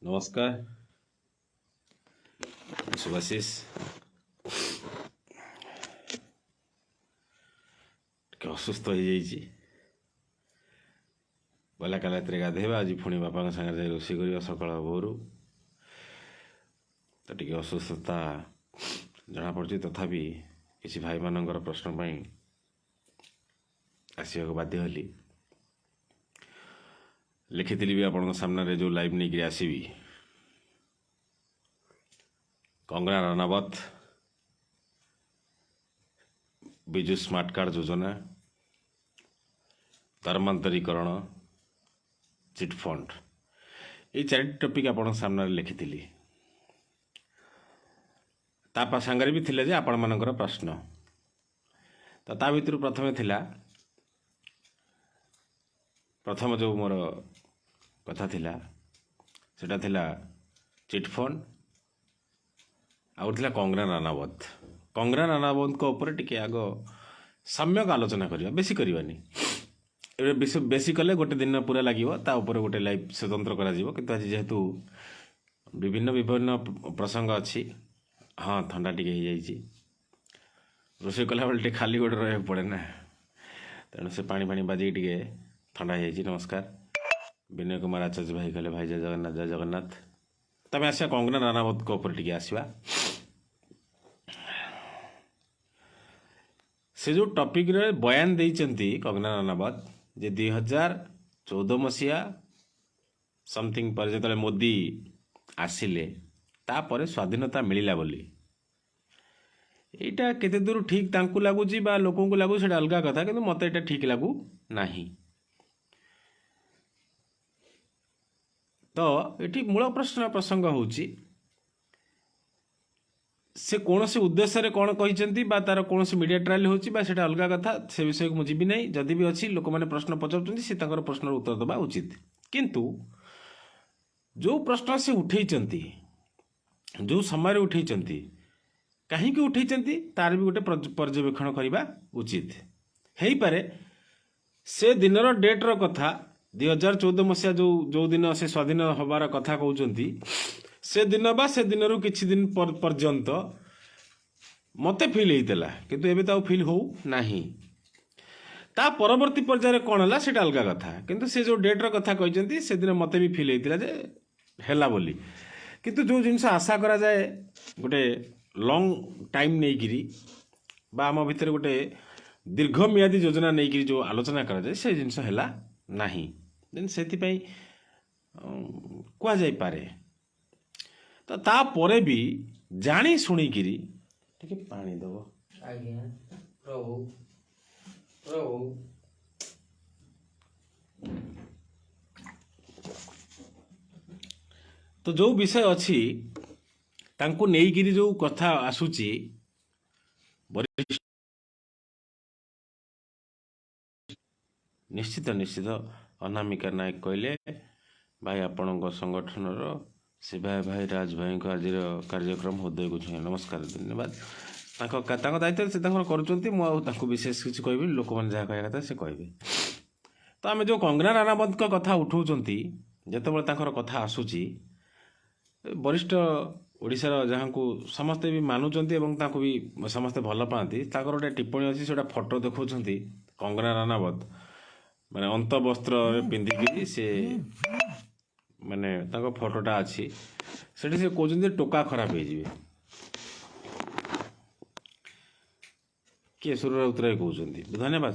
ନମସ୍କାର, ଶୁଭାଶିଷ। ଟିକେ ଅସୁସ୍ଥ ହେଇଯାଇଛି। ଗଲା କାଲି ରାତିରେ ଗାଧୋଇବା, ଆଜି ପୁଣି ବାପାଙ୍କ ସାଙ୍ଗରେ ଯାଇ ରୋଷେଇ କରିବା ସକାଳ ଭୋରୁ। ତ ଟିକେ ଅସୁସ୍ଥତା ଜଣାପଡ଼ୁଛି, ତଥାପି କିଛି ଭାଇମାନଙ୍କର ପ୍ରଶ୍ନ ପାଇଁ ଆସିବାକୁ ବାଧ୍ୟ ହେଲି। ଲେଖିଥିଲି ବି ଆପଣଙ୍କ ସାମ୍ନାରେ ଯେଉଁ ଲାଇଭ୍ ନେଇକରି ଆସିବି। କଙ୍ଗନା ରଣାୱତ ବିଜୁ ସ୍ମାର୍ଟ କାର୍ଡ଼ ଯୋଜନା, ଧର୍ମାନ୍ତରୀକରଣ, ଚିଟଫଣ୍ଡ, এই ଚାରିଟି ଟପିକ୍ ଆପଣଙ୍କ ସାମ୍ନାରେ ଲେଖିଥିଲି। ତା ସାଙ୍ଗରେ ବି ଥିଲା ଯେ ଆପଣମାନଙ୍କର ପ୍ରଶ୍ନ। ତ ତା ଭିତରୁ ପ୍ରଥମ ଯେଉଁ ମୋର କଥା ଥିଲା ସେଟା ଥିଲା ଚିଟଫଣ୍ଡ, ଆଉ ଥିଲା କଙ୍ଗନା ରଣାୱତ। କଙ୍ଗନା ରଣାୱତଙ୍କ ଉପରେ ଟିକେ ଆଗ ସମ୍ୟକ ଆଲୋଚନା କରିବା, ବେଶୀ କରିବାନି। ଏବେ ବେଶୀ କଲେ ଗୋଟେ ଦିନ ପୁରା ଲାଗିବ, ତା ଉପରେ ଗୋଟେ ଲାଇଭ୍ ସ୍ୱତନ୍ତ୍ର କରାଯିବ। କିନ୍ତୁ ଆଜି ଯେହେତୁ ବିଭିନ୍ନ ପ୍ରସଙ୍ଗ ଅଛି, ହଁ ଥଣ୍ଡା ଟିକେ ହେଇଯାଇଛି। ରୋଷେଇ କଲାବେଳେ ଟିକେ ଖାଲି ଗୋଟେ ରହିବାକୁ ପଡ଼େ ନା, ତେଣୁ ସେ ପାଣି ବାଜିକି ଟିକେ ଥଣ୍ଡା ହେଇଯାଇଛି। ନମସ୍କାର, ବିନୟ କୁମାର ଆଚାର୍ଯ୍ୟ ଭାଇ କହିଲେ ଭାଇ ଜୟ ଜଗନ୍ନାଥ, ଜୟ ଜଗନ୍ନାଥ। ତମେ ଆସିବା କଙ୍ଗନା ରଣାୱତଙ୍କ ଉପରେ ଟିକେ ଆସିବା। ସେ ଯେଉଁ ଟପିକ୍ରେ ବୟାନ ଦେଇଛନ୍ତି କଙ୍ଗନା ରଣାୱତ, ଯେ 2014 ମସିହା ସମଥିଙ୍ଗ ପରେ ଯେତେବେଳେ ମୋଦି ଆସିଲେ, ତାପରେ ସ୍ୱାଧୀନତା ମିଳିଲା ବୋଲି। ଏଇଟା କେତେ ଦୂର ଠିକ୍ ତାଙ୍କୁ ଲାଗୁଛି ବା ଲୋକଙ୍କୁ ଲାଗୁଛି ସେଇଟା ଅଲଗା କଥା, କିନ୍ତୁ ମୋତେ ଏଇଟା ଠିକ୍ ଲାଗୁ ନାହିଁ। ତ ଏଠି ମୂଳ ପ୍ରସଙ୍ଗ ହେଉଛି ସେ କୌଣସି ଉଦ୍ଦେଶ୍ୟରେ କ'ଣ କହିଛନ୍ତି ବା ତାର କୌଣସି ମିଡ଼ିଆ ଟ୍ରାଏଲ୍ ହେଉଛି ବା ସେଇଟା ଅଲଗା କଥା, ସେ ବିଷୟକୁ ମୁଁ ଯିବି ନାହିଁ। ଯଦି ବି ଅଛି, ଲୋକମାନେ ପ୍ରଶ୍ନ ପଚାରୁଛନ୍ତି, ସେ ତାଙ୍କର ପ୍ରଶ୍ନର ଉତ୍ତର ଦେବା ଉଚିତ। କିନ୍ତୁ ଯେଉଁ ପ୍ରଶ୍ନ ସେ ଉଠେଇଛନ୍ତି, ଯେଉଁ ସମୟରେ ଉଠେଇଛନ୍ତି, କାହିଁକି ଉଠେଇଛନ୍ତି, ତାର ବି ଗୋଟେ ପର୍ଯ୍ୟବେକ୍ଷଣ କରିବା ଉଚିତ ହେଇପାରେ। ସେ ଦିନର ଡେଟ୍ର କଥା, 2014 ମସିହା ଯେଉଁ ଦିନ ସେ ସ୍ୱାଧୀନ ହେବାର କଥା କହୁଛନ୍ତି, ସେଦିନ ବା ସେ ଦିନରୁ କିଛି ଦିନ ପର୍ଯ୍ୟନ୍ତ ମୋତେ ଫିଲ୍ ହେଇଥିଲା, କିନ୍ତୁ ଏବେ ତ ଆଉ ଫିଲ୍ ହଉ ନାହିଁ। ତା ପରବର୍ତ୍ତୀ ପର୍ଯ୍ୟାୟରେ କ'ଣ ହେଲା ସେଇଟା ଅଲଗା କଥା, କିନ୍ତୁ ସେ ଯେଉଁ ଡେଟ୍ର କଥା କହିଛନ୍ତି ସେଦିନ ମୋତେ ବି ଫିଲ୍ ହେଇଥିଲା ଯେ ହେଲା ବୋଲି। କିନ୍ତୁ ଯେଉଁ ଜିନିଷ ଆଶା କରାଯାଏ ଗୋଟେ ଲଙ୍ଗ୍ ଟାଇମ୍ ନେଇକିରି ବା ଆମ ଭିତରେ ଗୋଟେ ଦୀର୍ଘମିଆଦୀ ଯୋଜନା ନେଇକିରି ଯେଉଁ ଆଲୋଚନା କରାଯାଏ, ସେ ଜିନିଷ ହେଲା ନାହିଁ। ସେଥିପାଇଁ କୁହାଯାଇପାରେ। ତ ତାପରେ ବି ଜାଣି ଶୁଣିକିରି ଟିକେ ପାଣି ଦେବ। ଆଜ୍ଞା, ପ୍ରଭୁ ପ୍ରଭୁ ତ ଯେଉଁ ବିଷୟ ଅଛି ତାଙ୍କୁ ନେଇକିରି ଯେଉଁ କଥା ଆସୁଛି, ନିଶ୍ଚିତ ଅନାମିକା ନାୟକ କହିଲେ ଭାଇ ଆପଣଙ୍କ ସଂଗଠନର ଶିବା ଭାଇ ରାଜ ଭାଇଙ୍କ ଆଜିର କାର୍ଯ୍ୟକ୍ରମ ହୃଦୟକୁ ଛୁଇଁ। ନମସ୍କାର, ଧନ୍ୟବାଦ। ତାଙ୍କ ଦାୟିତ୍ୱରେ ସେ ତାଙ୍କର କରୁଛନ୍ତି, ମୁଁ ଆଉ ତାଙ୍କୁ ବିଶେଷ କିଛି କହିବିନି। ଲୋକମାନେ ଯାହା କହିବା କଥା ସେ କହିବେ। ତ ଆମେ ଯେଉଁ କଙ୍ଗନା ରଣାୱତଙ୍କ କଥା ଉଠାଉଛନ୍ତି, ଯେତେବେଳେ ତାଙ୍କର କଥା ଆସୁଛି, ବରିଷ୍ଠ ଓଡ଼ିଶାର ଯାହାଙ୍କୁ ସମସ୍ତେ ବି ମାନୁଛନ୍ତି ଏବଂ ତାଙ୍କୁ ବି ସମସ୍ତେ ଭଲ ପାଆନ୍ତି, ତାଙ୍କର ଗୋଟେ ଟିପ୍ପଣୀ ଅଛି। ସେଇଟା ଫଟୋ ଦେଖାଉଛନ୍ତି କଙ୍ଗନା ରଣାୱତ ମାନେ ଅନ୍ତବସ୍ତ୍ରରେ ପିନ୍ଧିକିରି, ସେ ମାନେ ତାଙ୍କ ଫଟୋଟା ଅଛି ସେଠି। ସେ କହୁଛନ୍ତି ଯେ ଟୋକା ଖରାପ ହେଇଯିବେ। କିଏ? ସୁର ରାଉତରାୟ କହୁଛନ୍ତି। ଧନ୍ୟବାଦ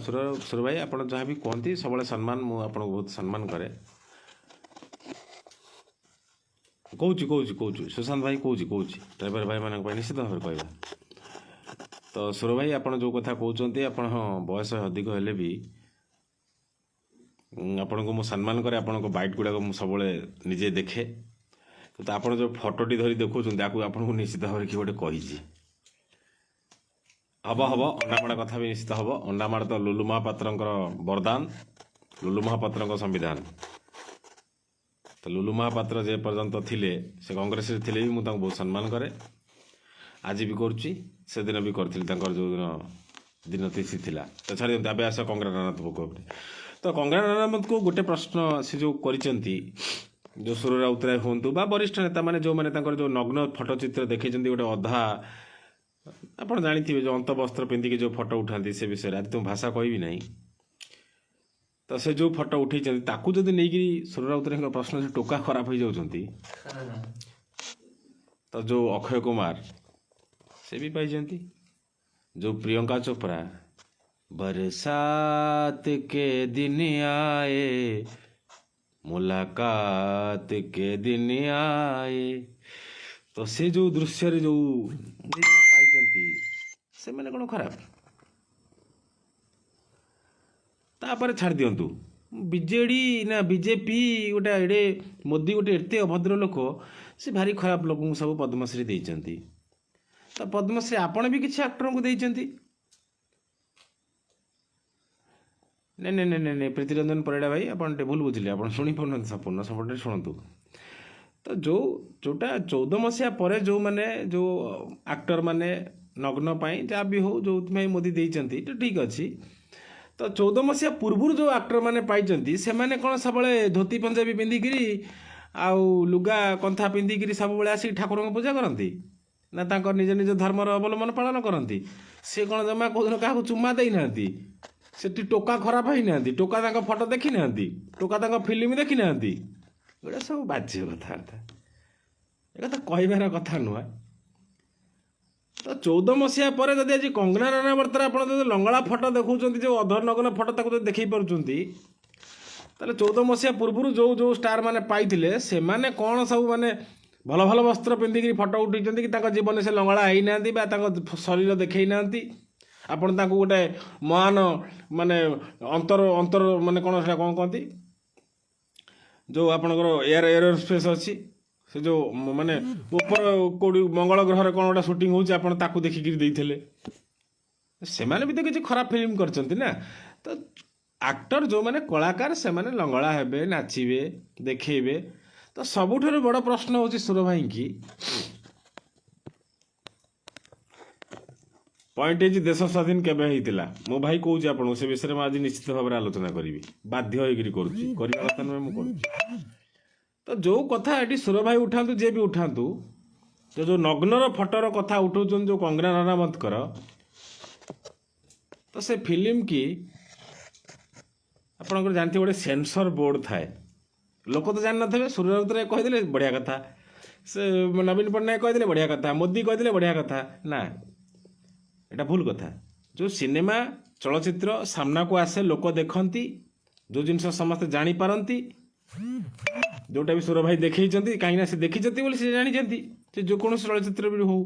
ସୁର ଭାଇ, ଆପଣ ଯାହା ବି କୁହନ୍ତି ସବୁବେଳେ ସମ୍ମାନ, ମୁଁ ଆପଣଙ୍କୁ ବହୁତ ସମ୍ମାନ କରେ। କହୁଛି ସୁଶାନ୍ତ ଭାଇ କହୁଛି ଡ୍ରାଇଭର ଭାଇମାନଙ୍କ ପାଇଁ ନିଶ୍ଚିତ ଭାବରେ କହିବା। ତ ସୁର ଭାଇ, ଆପଣ ଯେଉଁ କଥା କହୁଛନ୍ତି, ଆପଣ ବୟସ ଅଧିକ ହେଲେ ବି ଆପଣଙ୍କୁ ମୁଁ ସମ୍ମାନ କରେ। ଆପଣଙ୍କ ବାଇଟ୍ ଗୁଡ଼ାକ ମୁଁ ସବୁବେଳେ ନିଜେ ଦେଖେ। କିନ୍ତୁ ଆପଣ ଯେଉଁ ଫଟୋଟି ଧରି ଦେଖାଉଛନ୍ତି, ତାକୁ ଆପଣଙ୍କୁ ନିଶ୍ଚିତ ଭାବରେ କିଏ ଗୋଟେ କହିଛି। ହବ ଅଣ୍ଡାମାଡ଼ କଥା ବି ନିଶ୍ଚିତ ହବ। ଅଣ୍ଡାମାଡ଼ ତ ଲୁଲୁ ମହାପାତ୍ରଙ୍କର ବରଦାନ, ଲୁଲୁ ମହାପାତ୍ରଙ୍କ ସମ୍ବିଧାନ। ତ ଲୁଲୁ ମହାପାତ୍ର ଯେ ପର୍ଯ୍ୟନ୍ତ ଥିଲେ, ସେ କଂଗ୍ରେସରେ ଥିଲେ ବି ମୁଁ ତାଙ୍କୁ ବହୁତ ସମ୍ମାନ କରେ, ଆଜି ବି କରୁଛି, ସେଦିନ ବି କରିଥିଲି। ତାଙ୍କର ଯେଉଁ ଦିନ ତିଥି ଥିଲା। ତ ଛାଡ଼ି ଦିଅନ୍ତୁ, ଏବେ ଆସ କଙ୍ଗନା ରଣାୱତଙ୍କ ଉପରେ। ତ କଙ୍ଗନା ରଣାୱତଙ୍କୁ ଗୋଟେ ପ୍ରଶ୍ନ ସେ ଯେଉଁ କରିଛନ୍ତି, जो ସୁର ରାଉତରାୟ ହୁଅନ୍ତୁ ବା ବରିଷ୍ଠ ନେତାମାନେ ଯେଉଁମାନେ ତାଙ୍କର ଯେଉଁ ନଗ୍ନ ଫଟୋ ଚିତ୍ର ଦେଖେଇଛନ୍ତି ଗୋଟେ ଅଧା ଆପଣ ଜାଣିଥିବେ ଯେଉଁ ଅନ୍ତବସ୍ତ୍ର ପିନ୍ଧିକି ଯେଉଁ ଫଟୋ ଉଠାନ୍ତି ସେ ବିଷୟରେ ଆଜି ତ ମୁଁ ଭାଷା କହିବି ନାହିଁ। ତ ସେ ଯେଉଁ ଫଟୋ ଉଠେଇଛନ୍ତି ତାକୁ ଯଦି ନେଇକିରି ସୁର ରାଉତରାୟଙ୍କ ପ୍ରଶ୍ନ ସେ ଟୋକା ଖରାପ ହେଇଯାଉଛନ୍ତି ତ ଯେଉଁ ଅକ୍ଷୟ କୁମାର ସେ ବି ପାଇଛନ୍ତି। ଯେଉଁ ପ୍ରିୟଙ୍କା ଚୋପ୍ରା बरसात के दिन आए मुलाकात के दिन आए तो से जो दृश्य जो पाई से मैंने कौन खराब तापर छाड़ दिंतु बीजेडी ना बीजेपी गोटे एडे मोदी गोटे एते अभद्र लोक से भारी खराब लोक सब पद्मश्री देइचंती। तो पद्मश्री आपण भी किसी एक्टर को देइचंती। नहीं नहीं नहीं नहीं प्रीतिरंजन परिड़ा भाई आप भूल बुझे आप शुणी पार संपूर्ण सपोर्ट शुणु। तो जोटा 14 मसीहा पर जो मैंने जो एक्टर मैंने नग्न जहाँ भी हो जो मोदी देइचंती तो ठीक अच्छी। तो 14 मसीहा पूर्व जो एक्टर मैंने पाई से मैंने कौन सब धोती पंजाबी पिंधिकी आउ लुगा कंथा पिंधिकी सब आसिक ठाकुर पूजा करती ना निज निज धर्मर अवलम्बन पालन करती। सी कौन जमा कौन क्या चुमा देना से टोका खराब ही ना टोका फटो देखी ना टोका फिल्म देखी ना एटा सब बाज्य कथा एक कहबार कथा नुह। तो 14 मसीहा पर जब आज कंगना राणावत आप लंगड़ा फटो देखुं जो अधरनग्न फटो तक देखी पार्टी 14 मसीहा पूर्व जो जो स्टार मैंने पाई से मैंने कौन सब माने भल भल वस्त्र पिंधिकी फटो उठे कि जीवन से लंगड़ा है ना शरीर देखई ना आपण ताको गोटे महान माने अंतर अंतर माने कौन से कौन कहती जो आपणकर एयर स्पेस अच्छी से जो माने ऊपर कौड़ी मंगल ग्रह कौन गोटे सुटिंग होची आपण ताको देखिक देइथिले से माने भी तो किसी खराब फिल्म करचंती ना। तो एक्टर जो माने कलाकार से माने लंगड़ा हेबे नाचिबे देखेबे। तो सबुठारु बड़ प्रश्न होची सुर भाई की पॉइंट है देश स्वाधीन केबे होइतिला मो भाई कहूँ आपको से विषय में आज निश्चित भाव में आलोचना करी बाध्य होकर कथा नुहे मुझे। तो जो कथा ये सुर भाई उठातु जे भी उठातु जो नग्नर फटोर कथा उठाउछन जो कंगना राणावत कर तो से फिल्म की आपन जानते गोटे सेंसर बोर्ड थाए लोक तो जान थे सुर राउतराय कहीदे बढ़िया कथा से नवीन पट्टनायक कहीदे बढ़िया कथा मोदी कहीदे बढ़िया कथा ना एटा भूल कथा। जो सिनेमा चलचित्र सामना को आसे लोक देखती जो जिनस समस्त जापारती जोटा भी सुर भाई देखई कहीं से देखी से जानी से जो कौन चलचित्र भी हो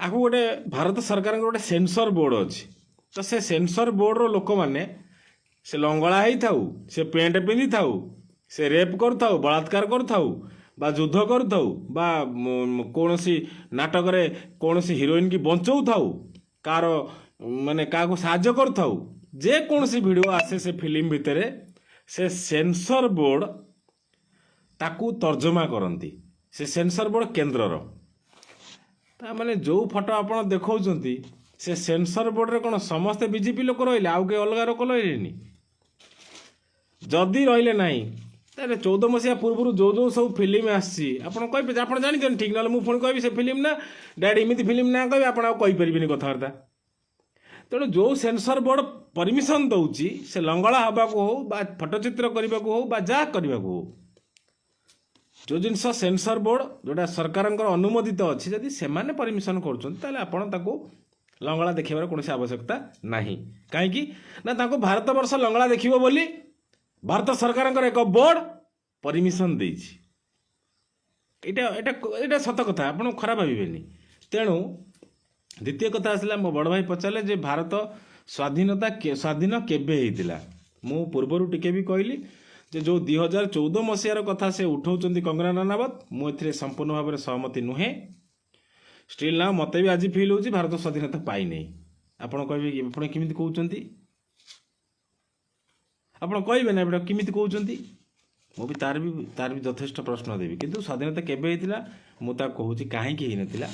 आगु गोटे भारत सरकार गोटे सेंसर बोर्ड अच्छी। तो से सेंसर बोर्ड लोक मैंने से लंगड़ा ही थाऊ से पेंट पिंधि थाऊ से रेप कर बलात्कार कर युद्ध कर कौन नाटक कौन हिरोइन की बचाऊ थाऊ कार माने क्या साहाय्य कर जे कौन वीडियो आसे से फिल्म भितर से सेंसर बोर्ड ताकू तर्जमा करती से सेंसर बोर्ड केन्द्रर माने जो फटो आप देखा से सेंसर बोर्ड रे कौन समस्ते बीजेपी लोक रही आउ के अलग लोक रही जदि रही ना 14 मसीहा पूर्व जो जो सब फिल्म आसी जानते ठीक ना मुझे कहि से फिल्म ना डैड इमिति फिल्म ना कह आपड़ी कथबार्ता। तेणु जो सेंसर बोर्ड परमिशन दौची से लंगड़ा हवा को हो फटोचित्र करने को हो जहाँ करने को हो जो जिनस सेंसर बोर्ड जोटा सरकार अनुमोदित अच्छी जदि से परमिशन कर लंगड़ा देखार कौन आवश्यकता नहीं कहीं भारत वर्ष लंगड़ा देखिबो बोली भारत सरकार एक बोर्ड परमिशन देटा सत कथा आप खराब भावेनि। तेणु द्वितीय कथा आसला मो बड़ भाई पचारे जे भारत स्वाधीन केबे होइतिला मु पूर्वर टिके भी कहली जो 2014 मसीहार कथा से उठाउछन्ती कंगना राणावत मुझे संपूर्ण भाव में सहमति नुहे। स्टिल ना मत भी आज फिल होची भारत स्वाधीनता पाई नहीं आपड़ कहे आप किमिति कहउछन्ती आप कहे ना किमिति कहउछन्ती मु भी तार भी यथेष्ट प्रश्न देवी किंतु स्वाधीनता केबे होइतिला मु ता कहूची काहे कि नथिला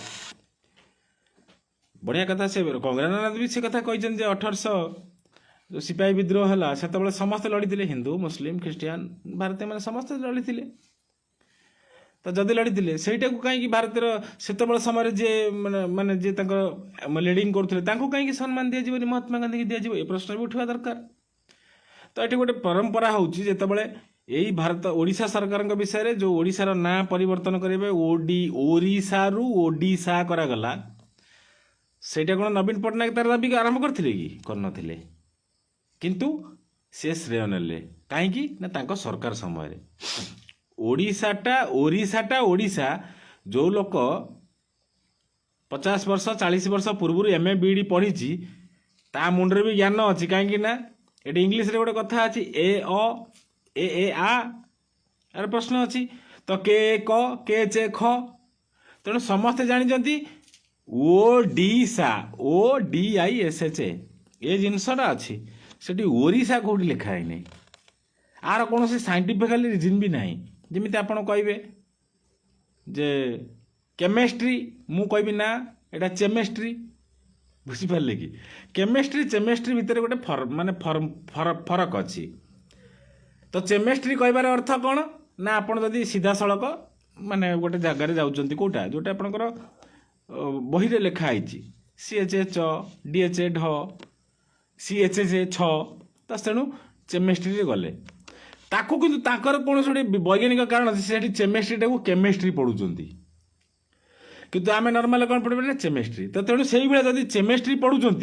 बढ़िया कथा से कंगना राणावत भी से कथा कहछन जे 1800 जो सिपाही विद्रोह है से समस्ते लड़ी हिंदू मुस्लिम ख्रीस्टियान भारतीय मैंने समस्ते लड़ी तो जदि लड़ी से कहीं भारत से समय जी माने जी लीडिंग करुले कहीं सम्मान दिज्व महात्मा गांधी की दिज्व ये प्रश्न भी उठा दरकार तो ये गोटे परंपरा हूँ जितेबाला यही भारत ओडिशा सरकार विषय जो ओडिशार ना परिवर्तन करेंगे ओडिशारू ओडिशा करागला सेटा कौन नवीन पट्टनायक तार दाबी आरंभ करथिले कि करनथिले किंतु से श्रेय नेले कहीं ना तांको सरकार समय ओडिशाटा ओडिशा जो लोक 50 वर्ष 40 वर्ष पूर्व MA BD पढ़ी ता मुंडरे भी ज्ञान अच्छी कहीं ना ये इंग्लीश रे गोटे कथा अच्छी ए आ यार प्रश्न अच्छी तो के क के चे ख तेणु समस्ते जानते ओडिशा ODISHA ये जिनसटा अच्छी से ओडिशा कौटी लिखाई नहीं आर कौन से साइंटिफिकाली रिजन भी नहीं जमी आपड़ कहे जे केमिस्ट्री मु कहबी ना एटा चेमिस्ट्री बुझिपारे कि केमिस्ट्री चेमिस्ट्री भितर गोटे माने फरक अच्छी तो चेमिस्ट्री कहबार अर्थ कौन ना आपड़ जदि सीधा सड़क माने गोटे जगार जाऊँच कौटा जोटा आपंकर बही रे लिखाई CHH DHA ढ CHH छ तो तेणु चेमिस्ट्री गले ताकू किंतु ताकर कौन गोटे वैज्ञानिक कारण अच्छे से चेमिस्ट्री टाक केमिस्ट्री पढ़ुंट किंतु आम नॉर्मल कौन पढ़े ना चेमिस्ट्री तो तेणु से जब चेमिस्ट्री पढ़ुंट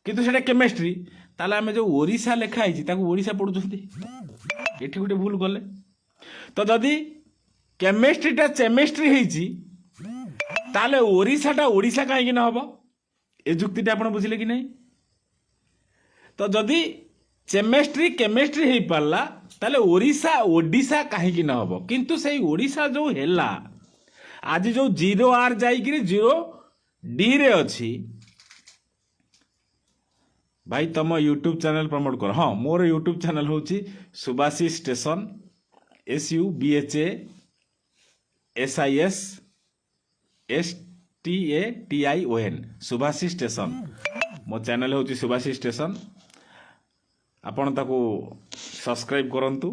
किंतु से केमिस्ट्री ताले आम जो ओडिशा लिखाई ओडिशा पढ़ुंट ये गोटे भूल गले तो जदि केमिस्ट्रीटा चेमिस्ट्री होती ताले ओडिशाटा ओडिशा कहीं ना हम ए जुक्ति आप बुझिले कि नहीं तो जदि चेमिस्ट्री केमिस्ट्री हो पारा ताले ओडिशा ओडिशा कहीं ना हम किंतु से ओडिशा जो हैला आज जो 0R जाइए 0D रे अच्छी भाई तुम यूट्यूब चैनल प्रमोट कर हाँ मोर यूट्यूब चैनल हूँ Subhashish station SUBHASISSTATION Subhashish station मो चैनल हूँ सुभाषिष स्टेशन आपण ताको सब्सक्राइब करंतु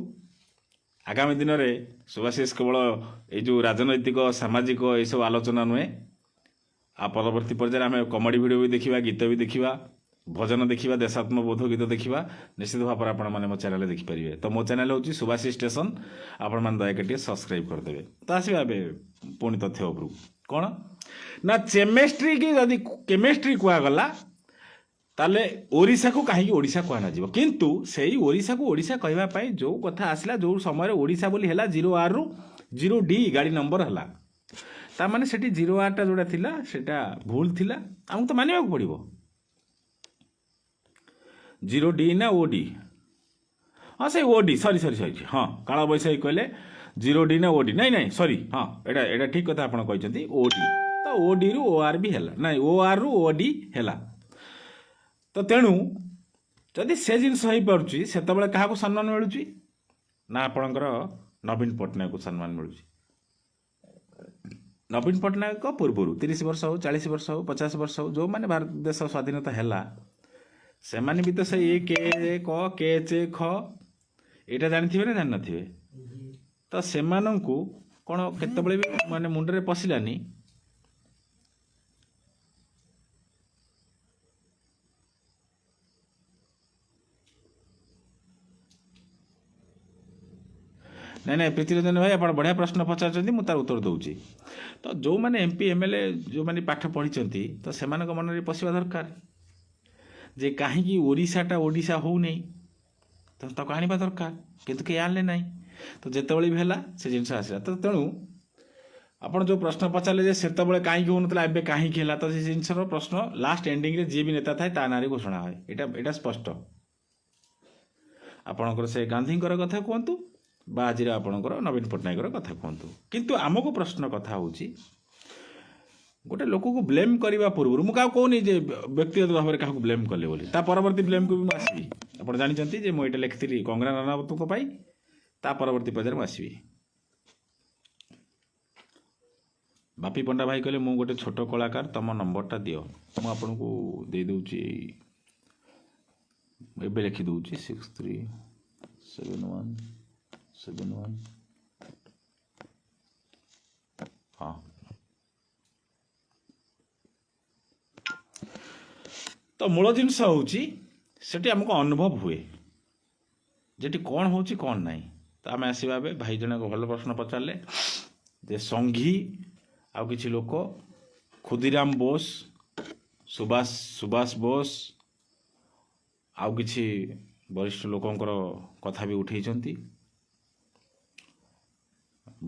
आगामी दिन में सुभाषिष केवल ये जो राजनैतिक सामाजिक ये सब आलोचना नुहे आ परवर्ती पर्यायर आम कॉमेडी वीडियो भी देखा गीत भी देखा भजन देखा देशात्मबोध गीत देखा निश्चित भाव में आपण मो चैनल देखिपारे तो मो चैनल हूँ सुभाषिष स्टेशन आपण मैंने दयाक सब्सक्राइब करदे तो आसवा पुणी तथ्य उपरू कौन ना चेमिस्ट्री की जदि केमिस्ट्री कहगला ताले ओडिशा को कहीं ओडिशा कहना जीव किंतु सेही ओडिशा को ओडिशा कहवाई जो कथा आसला जो समय ओडिशा बोली हैला 0R रु 0D गाड़ी नंबर हैला ता माने सेठी 0R टा जोड़ा थिला सेटा भूल थिला हमको तो मानिबा को पड़िबो 0D ना OD हाँ से OD सॉरी हाँ काला बैसाखी कहले 0D ना OD नहीं सॉरी हाँ एटा ठीक कथा आपण कहचंती OD तो OD रु OR भी हैला नहीं OR रु OD हैला तो तेणु जदि से जिनस हो पार्टी से क्या सम्मान मिलूँ ना आपणकर नवीन पट्टनायक को सम्मान मिलूँ नवीन पट्टनायक पूर्व 30 वर्ष हो 40 वर्ष हो 50 वर्ष हो जो मैंने भारत देश स्वाधीनता है से माने भी तो से ये के क के चे ख यहाँ जानी ना जान थे तो से कौन केतबले भी माने मुंडरे पशिलानी नहीं प्रीतिरंजन भाई आप बढ़िया प्रश्न पचार मुझे तार उत्तर दूसरी तो जो मैंने MP MLA जो मैंने पाठ पढ़ी तो से मन में पशिया दरकार जे कहीं ओडिशाटा ओडिशा हो नहीं तो आने दरकार किंतु कहीं आने ना तो जितेबाला भी है से जिन आसला तो तेणु आपड़ जो प्रश्न पचारे से कहीं हो ना एवं कहीं है तो से जिन प्रश्न लास्ट एंडिंग रे जी भी नेता थाए ता ना घोषणा हुए यहाँ स्पष्ट आपणकर से गांधी कथा कहतु बा आज आपणकर नवीन पट्टनायक कथा कहतु किंतु आमको प्रश्न कथा हूँ गोटे लोक को ब्लेम करने पूर्व मुझे कहूनी व्यक्तिगत भाव में क्या ब्लेम कले बोली परवर्ती ब्लेम को भी मुझे आसवि आप जानते मुझे लिखी कंगना रनावत ता परवर्ती पर्यायर मुझे आसवि बापी पंडा भाई कहले मु गोटे छोट कलाकार तुम नंबरटा दियो मुझे दे दूची ଏବେ ଲେଖିଦେଉଛି 637171 ହଁ। ତ ମୂଳ ଜିନିଷ ହେଉଛି ସେଠି ଆମକୁ ଅନୁଭବ ହୁଏ ଯେଠି କ'ଣ ହେଉଛି କ'ଣ ନାହିଁ। ତ ଆମେ ଆସିବା ଏବେ ଭାଇ ଜଣେ ଭଲ ପ୍ରଶ୍ନ ପଚାରିଲେ ଯେ ସଂଘୀ ଆଉ କିଛି ଲୋକ ଖୁଦିରାମ ବୋଷ ସୁଭାଷ ବୋଷ ଆଉ କିଛି ବରିଷ୍ଠ ଲୋକଙ୍କର କଥା ବି ଉଠେଇଛନ୍ତି,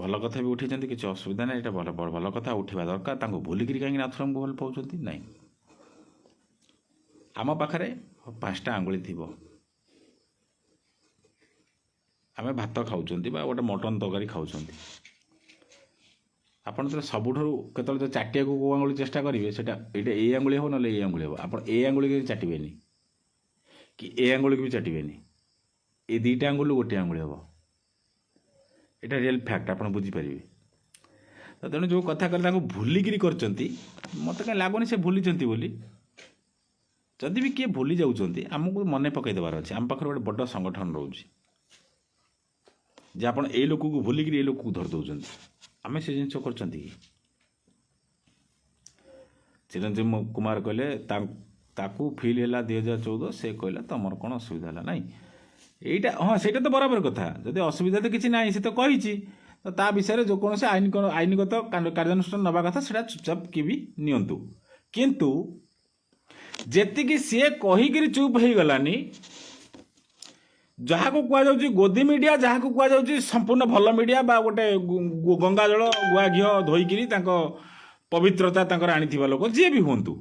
ଭଲ କଥା ବି ଉଠେଇଛନ୍ତି, କିଛି ଅସୁବିଧା ନାହିଁ। ଏଇଟା ଭଲ କଥା ଉଠିବା ଦରକାର। ତାଙ୍କୁ ଭୁଲିକିରି କାହିଁକି ନାଥୁରାମଙ୍କୁ ଭଲ ପାଉଛନ୍ତି? ନାହିଁ, ଆମ ପାଖରେ 5ଟା ଆଙ୍ଗୁଳି ଥିବ, ଆମେ ଭାତ ଖାଉଛନ୍ତି ବା ଗୋଟେ ମଟନ ତରକାରୀ ଖାଉଛନ୍ତି, ଆପଣ ଯେତେବେଳେ ସବୁଠାରୁ କେତେବେଳେ ତ ଚାଟିବାକୁ କେଉଁ ଆଙ୍ଗୁଳି ଚେଷ୍ଟା କରିବେ, ସେଇଟା ଏଇଟା ଏଇ ଆଙ୍ଗୁଳି ହେବ ନହେଲେ ଏଇ ଆଙ୍ଗୁଳି ହେବ। ଆପଣ ଏ ଆଙ୍ଗୁଳିକି ଚାଟିବେନି କି ଏ ଆଙ୍ଗୁଳିକି ବି ଚାଟିବେନି, ଏ ଦୁଇଟା ଆଙ୍ଗୁଳିରୁ ଗୋଟିଏ ଆଙ୍ଗୁଳି ହେବ। ଏଇଟା ରିଏଲ୍ ଫ୍ୟାକ୍ଟ, ଆପଣ ବୁଝିପାରିବେ। ତ ତେଣୁ ଯେଉଁ କଥା କହିଲେ ତାଙ୍କୁ ଭୁଲିକିରି କରିଛନ୍ତି, ମୋତେ କାହିଁ ଲାଗୁନି ସେ ଭୁଲିଛନ୍ତି ବୋଲି। ଯଦି ବି କିଏ ଭୁଲି ଯାଉଛନ୍ତି ଆମକୁ ମନେ ପକାଇ ଦେବାର ଅଛି। ଆମ ପାଖରେ ଗୋଟେ ବଡ଼ ସଂଗଠନ ରହୁଛି ଯେ ଆପଣ ଏଇ ଲୋକକୁ ଭୁଲିକିରି ଏଇ ଲୋକକୁ ଧରି ଦେଉଛନ୍ତି। ଆମେ ସେ ଜିନିଷ କରିଛନ୍ତି କି? ଚିରଞ୍ଜୀବ କୁମାର କହିଲେ ତାକୁ ଫିଲ୍ ହେଲା 2014, ସେ କହିଲା ତମର କ'ଣ ଅସୁବିଧା ହେଲା? ନାହିଁ, ଏଇଟା ହଁ ସେଇଟା ତ ବରାବର କଥା। ଯଦି ଅସୁବିଧା ତ କିଛି ନାହିଁ, ସେ ତ କହିଛି, ତ ତା ବିଷୟରେ ଯେକୌଣସି ଆଇନଗତ କାର୍ଯ୍ୟାନୁଷ୍ଠାନ ନେବା କଥା ସେଇଟା ଚୁପଚାପ କିଏ ବି ନିଅନ୍ତୁ। କିନ୍ତୁ ଯେତିକି ସିଏ କହିକିରି ଚୁପ୍ ହେଇଗଲାନି, ଯାହାକୁ କୁହାଯାଉଛି ଗୋଦି ମିଡ଼ିଆ, ଯାହାକୁ କୁହାଯାଉଛି ସମ୍ପୂର୍ଣ୍ଣ ଭଲ ମିଡ଼ିଆ ବା ଗୋଟେ ଗଙ୍ଗାଜଳ ଗୁଆ ଘିଅ ଧୋଇକିରି ତାଙ୍କ ପବିତ୍ରତା ତାଙ୍କର ଆଣିଥିବା ଲୋକ ଯିଏ ବି ହୁଅନ୍ତୁ,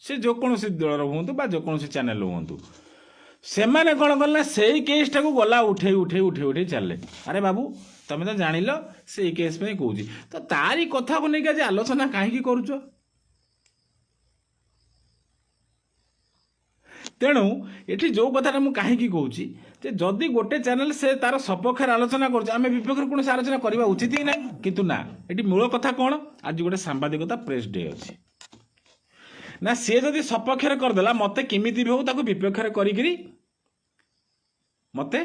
ସେ ଯେକୌଣସି ଦଳର ହୁଅନ୍ତୁ ବା ଯେକୌଣସି ଚ୍ୟାନେଲ ହୁଅନ୍ତୁ, ସେମାନେ କ'ଣ କଲେ ନା ସେଇ କେସ୍ଟାକୁ ଗଲା ଉଠେଇ ଚାଲିଲେ। ଆରେ ବାବୁ ତମେ ତ ଜାଣିଲ ସେଇ କେସ୍ ପାଇଁ କହୁଛି, ତ ତାରି କଥାକୁ ନେଇକି ଆଜି ଆଲୋଚନା କାହିଁକି କରୁଛ? ତେଣୁ ଏଠି ଯେଉଁ କଥାଟା ମୁଁ କାହିଁକି କହୁଛି ଯେ ଯଦି ଗୋଟେ ଚ୍ୟାନେଲ ସେ ତାର ସପକ୍ଷରେ ଆଲୋଚନା କରୁଛି, ଆମେ ବିପକ୍ଷରେ କୌଣସି ଆଲୋଚନା କରିବା ଉଚିତ ହିଁ ନାହିଁ। କିନ୍ତୁ ନା, ଏଠି ମୂଳ କଥା କ'ଣ? ଆଜି ଗୋଟେ ସାମ୍ବାଦିକତା ପ୍ରେସ୍ ଡେ ଅଛି ନା, ସିଏ ଯଦି ସପକ୍ଷରେ କରିଦେଲା, ମୋତେ କେମିତି ବି ହଉ ତାକୁ ବିପକ୍ଷରେ କରିକିରି ମୋତେ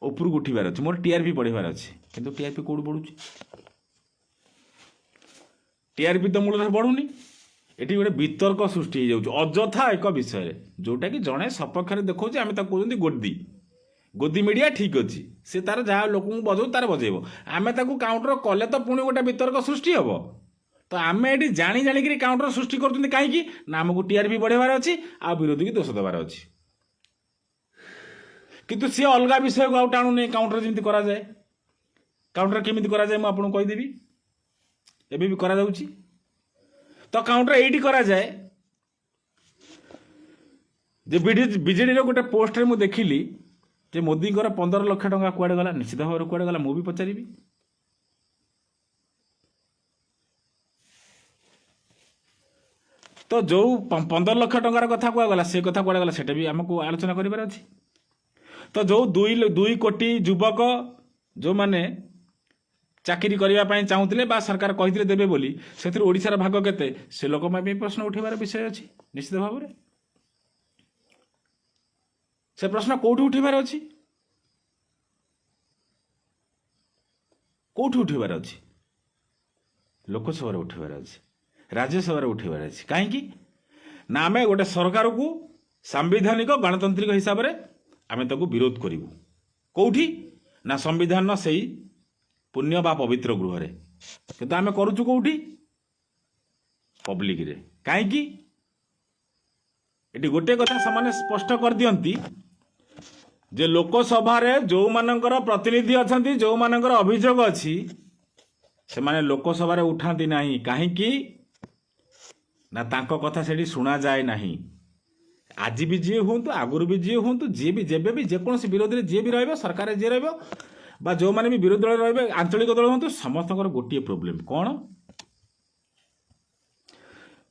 ଉପରକୁ ଉଠିବାର ଅଛି, ମୋର ଟିଆରପି ବଢ଼ିବାର ଅଛି। କିନ୍ତୁ ଟିଆରପି କେଉଁଠି ବଢ଼ୁଛି? ଟିଆରପି ତ ମୂଳରେ ବଢ଼ୁନି। ଏଠି ଗୋଟେ ବିତର୍କ ସୃଷ୍ଟି ହେଇଯାଉଛି ଅଯଥା ଏକ ବିଷୟରେ, ଯେଉଁଟାକି ଜଣେ ସପକ୍ଷରେ ଦେଖାଉଛି, ଆମେ ତାକୁ କହୁଛନ୍ତି ଗୋଦି ମିଡ଼ିଆ। ଠିକ୍ ଅଛି, ସେ ତାର ଯାହା ଲୋକଙ୍କୁ ବଜାଉ ତାର ବଜେଇବ, ଆମେ ତାକୁ କାଉଣ୍ଟର କଲେ ତ ପୁଣି ଗୋଟେ ବିତର୍କ ସୃଷ୍ଟି ହେବ। ତ ଆମେ ଏଠି ଜାଣିକିରି କାଉଣ୍ଟର ସୃଷ୍ଟି କରୁଛନ୍ତି କାହିଁକି ନା, ଆମକୁ ଟିଆରପି ବଢ଼େଇବାର ଅଛି ଆଉ ବିରୋଧୀକି ଦୋଷ ଦେବାର ଅଛି। କିନ୍ତୁ ସିଏ ଅଲଗା ବିଷୟକୁ ଆଉ ଟାଣୁନି। କାଉଣ୍ଟର ଯେମିତି କରାଯାଏ, କାଉଣ୍ଟର କେମିତି କରାଯାଏ ମୁଁ ଆପଣଙ୍କୁ କହିଦେବି, ଏବେ ବି କରାଯାଉଛି। ତ କାଉଣ୍ଟର ଏଇଠି କରାଯାଏ ଯେ ବିଜେଡିର ଗୋଟେ ପୋଷ୍ଟରେ ମୁଁ ଦେଖିଲି ଯେ ମୋଦିଙ୍କର 15 ଲକ୍ଷ ଟଙ୍କା କୁଆଡ଼େ ଗଲା। ନିଶ୍ଚିତ ଭାବରେ କୁଆଡ଼େ ଗଲା ମୁଁ ବି ପଚାରିବି। ତ ଯେଉଁ 15 ଲକ୍ଷ ଟଙ୍କାର କଥା କୁହାଗଲା, ସେ କଥା କୁଆଡ଼େ ଗଲା ସେଟା ବି ଆମକୁ ଆଲୋଚନା କରିବାର ଅଛି। ତ ଯେଉଁ 2 କୋଟି ଯୁବକ ଯେଉଁମାନେ ଚାକିରି କରିବା ପାଇଁ ଚାହୁଁଥିଲେ ବା ସରକାର କହିଥିଲେ ଦେବେ ବୋଲି, ସେଥିରୁ ଓଡ଼ିଶାର ଭାଗ କେତେ, ସେ ଲୋକଙ୍କ ପାଇଁ ପ୍ରଶ୍ନ ଉଠାଇବାର ବିଷୟ ଅଛି। ନିଶ୍ଚିତ ଭାବରେ ସେ ପ୍ରଶ୍ନ କେଉଁଠି ଉଠାଇବାର ଅଛି? କେଉଁଠି ଉଠାଇବାର ଅଛି? ଲୋକସଭାରେ ଉଠାଇବାର ଅଛି, ରାଜ୍ୟସଭାରେ ଉଠାଇବାର ଅଛି। କାହିଁକି ନା, ଆମେ ଗୋଟେ ସରକାରକୁ ସାମ୍ବିଧାନିକ ଗଣତାନ୍ତ୍ରିକ ହିସାବରେ ଆମେ ତାକୁ ବିରୋଧ କରିବୁ। କେଉଁଠି ନା, ସମ୍ବିଧାନର ସେଇ ପୁଣ୍ୟ ବା ପବିତ୍ର ଗୃହରେ। କିନ୍ତୁ ଆମେ କରୁଛୁ କେଉଁଠି? ପବ୍ଲିକରେ। କାହିଁକି? ଏଠି ଗୋଟିଏ କଥା ସେମାନେ ସ୍ପଷ୍ଟ କରିଦିଅନ୍ତି ଯେ ଲୋକସଭାରେ ଯେଉଁମାନଙ୍କର ପ୍ରତିନିଧି ଅଛନ୍ତି, ଯେଉଁମାନଙ୍କର ଅଭିଯୋଗ ଅଛି, ସେମାନେ ଲୋକସଭାରେ ଉଠାନ୍ତି ନାହିଁ। କାହିଁକି ନା, ତାଙ୍କ କଥା ସେଠି ଶୁଣାଯାଏ ନାହିଁ। ଆଜି ବି ଯିଏ ହୁଅନ୍ତୁ, ଆଗରୁ ବି ଯିଏ ହୁଅନ୍ତୁ, ଯିଏ ବି ଯେବେ ବି ଯେକୌଣସି ବିରୋଧୀରେ ଯିଏ ବି ରହିବ, ସରକାରରେ ଯିଏ ରହିବ ବା ଯେଉଁମାନେ ବି ବିରୋଧୀ ଦଳରେ ରହିବେ, ଆଞ୍ଚଳିକ ଦଳ ହୁଅନ୍ତୁ, ସମସ୍ତଙ୍କର ଗୋଟିଏ ପ୍ରୋବ୍ଲେମ୍ କ'ଣ?